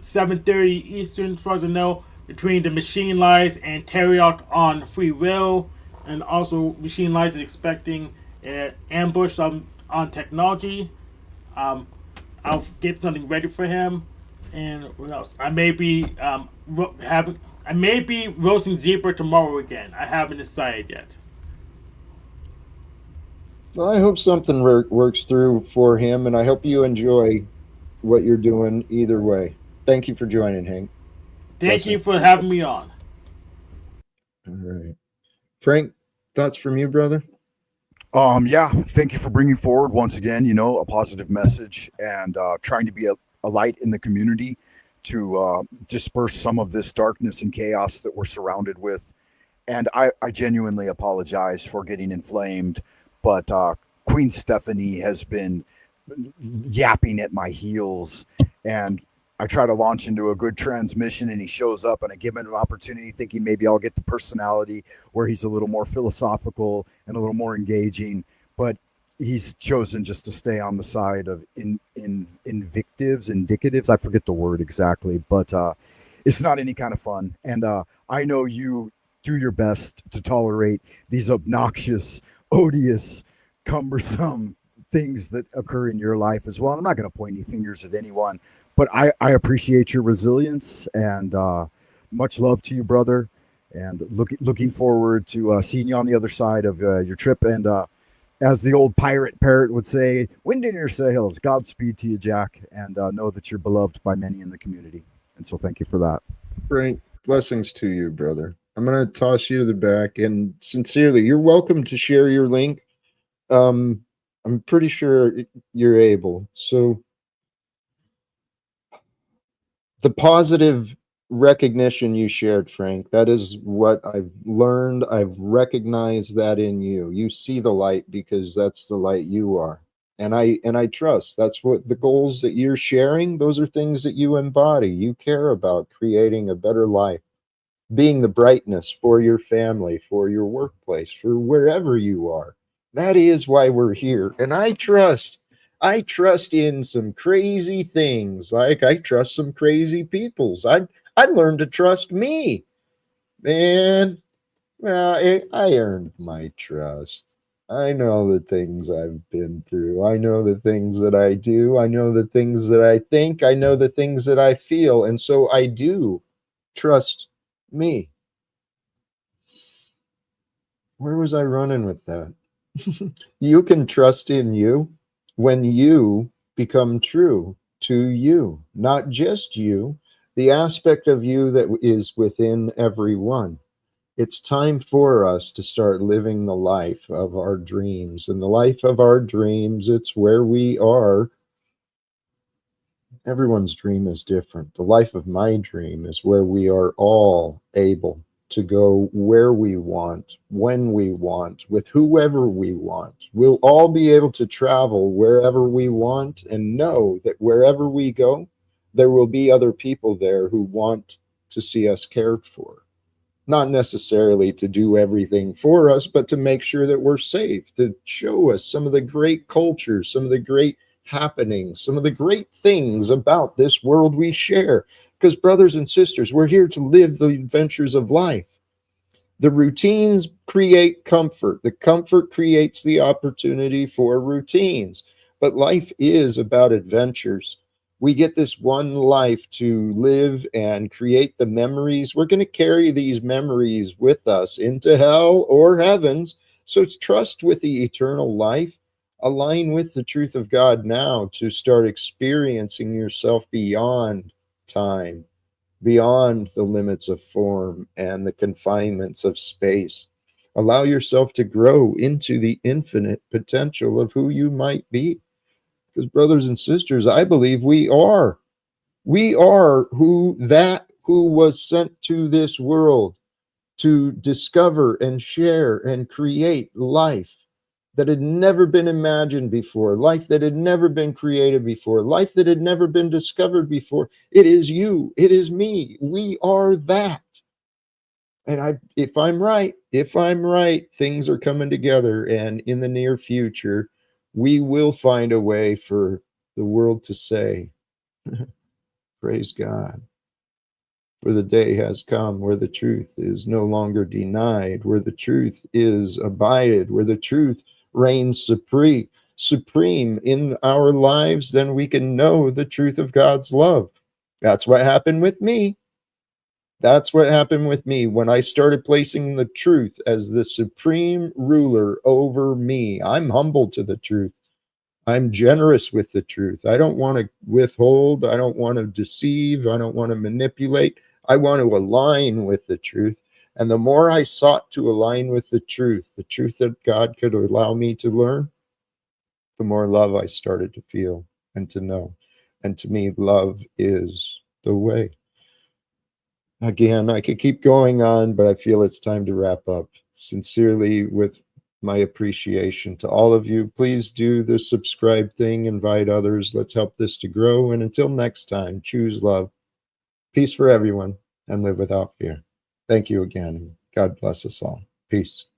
7:30 Eastern, as far as I know, between the Machine Lies and Teriok on free will, and also Machine Lies is expecting an ambush on technology. I'll get something ready for him, and what else? I may be roasting Zebra tomorrow again. I haven't decided yet. Well, I hope something works through for him, and I hope you enjoy what you're doing either way. Thank you for joining, Hank. Thank you for having me on. All right. Frank, thoughts from you, brother? Yeah, thank you for bringing forward once again, a positive message, and trying to be a light in the community to disperse some of this darkness and chaos that we're surrounded with. And I genuinely apologize for getting inflamed, but Queen Stephanie has been yapping at my heels, and I try to launch into a good transmission and he shows up and I give him an opportunity thinking maybe I'll get the personality where he's a little more philosophical and a little more engaging, but he's chosen just to stay on the side of indicatives. I forget the word exactly, but it's not any kind of fun. And I know you do your best to tolerate these obnoxious, odious, cumbersome things that occur in your life as well. I'm not going to point any fingers at anyone, but I appreciate your resilience and much love to you, brother. And looking forward to seeing you on the other side of your trip. And as the old pirate parrot would say, wind in your sails. Godspeed to you, Jack, and know that you're beloved by many in the community. And so thank you for that. Frank, blessings to you, brother. I'm going to toss you to the back, and sincerely, you're welcome to share your link. I'm pretty sure you're able. So the positive recognition you shared, Frank, that is what I've learned. I've recognized that in you. You see the light because that's the light you are. And I trust that's what the goals that you're sharing, those are things that you embody. You care about creating a better life, being the brightness for your family, for your workplace, for wherever you are. That is why we're here. And I trust in some crazy things. Like I trust some crazy peoples. I learned to trust me. Man, well, I earned my trust. I know the things I've been through. I know the things that I do. I know the things that I think. I know the things that I feel. And so I do trust me. Where was I running with that? You can trust in you when you become true to you, not just you, the aspect of you that is within everyone. It's time for us to start living the life of our dreams. And the life of our dreams, it's where we are. Everyone's dream is different. The life of my dream is where we are all able to go where we want, when we want, with whoever we want. We'll all be able to travel wherever we want and know that wherever we go, there will be other people there who want to see us cared for. Not necessarily to do everything for us, but to make sure that we're safe, to show us some of the great cultures, some of the great happenings, some of the great things about this world we share. Because brothers and sisters, we're here to live the adventures of life. The routines create comfort. The comfort creates the opportunity for routines. But life is about adventures. We get this one life to live and create the memories. We're going to carry these memories with us into hell or heavens. So trust with the eternal life. Align with the truth of God now to start experiencing yourself beyond time, beyond the limits of form and the confinements of space. Allow yourself to grow into the infinite potential of who you might be. Because brothers and sisters, I believe we are who was sent to this world to discover and share and create life that had never been imagined before, life that had never been created before, life that had never been discovered before. It is you. It is me. We are that. And if I'm right, things are coming together. And in the near future, we will find a way for the world to say, praise God. For the day has come where the truth is no longer denied, where the truth is abided, where the truth reigns supreme in our lives, then we can know the truth of God's love. That's what happened with me. That's what happened with me when I started placing the truth as the supreme ruler over me. I'm humble to the truth. I'm generous with the truth. I don't want to withhold. I don't want to deceive. I don't want to manipulate. I want to align with the truth. And the more I sought to align with the truth that God could allow me to learn, the more love I started to feel and to know. And to me, love is the way. Again, I could keep going on, but I feel it's time to wrap up. Sincerely, with my appreciation to all of you. Please do the subscribe thing, invite others. Let's help this to grow. And until next time, choose love, peace for everyone, and live without fear. Thank you again. God bless us all. Peace.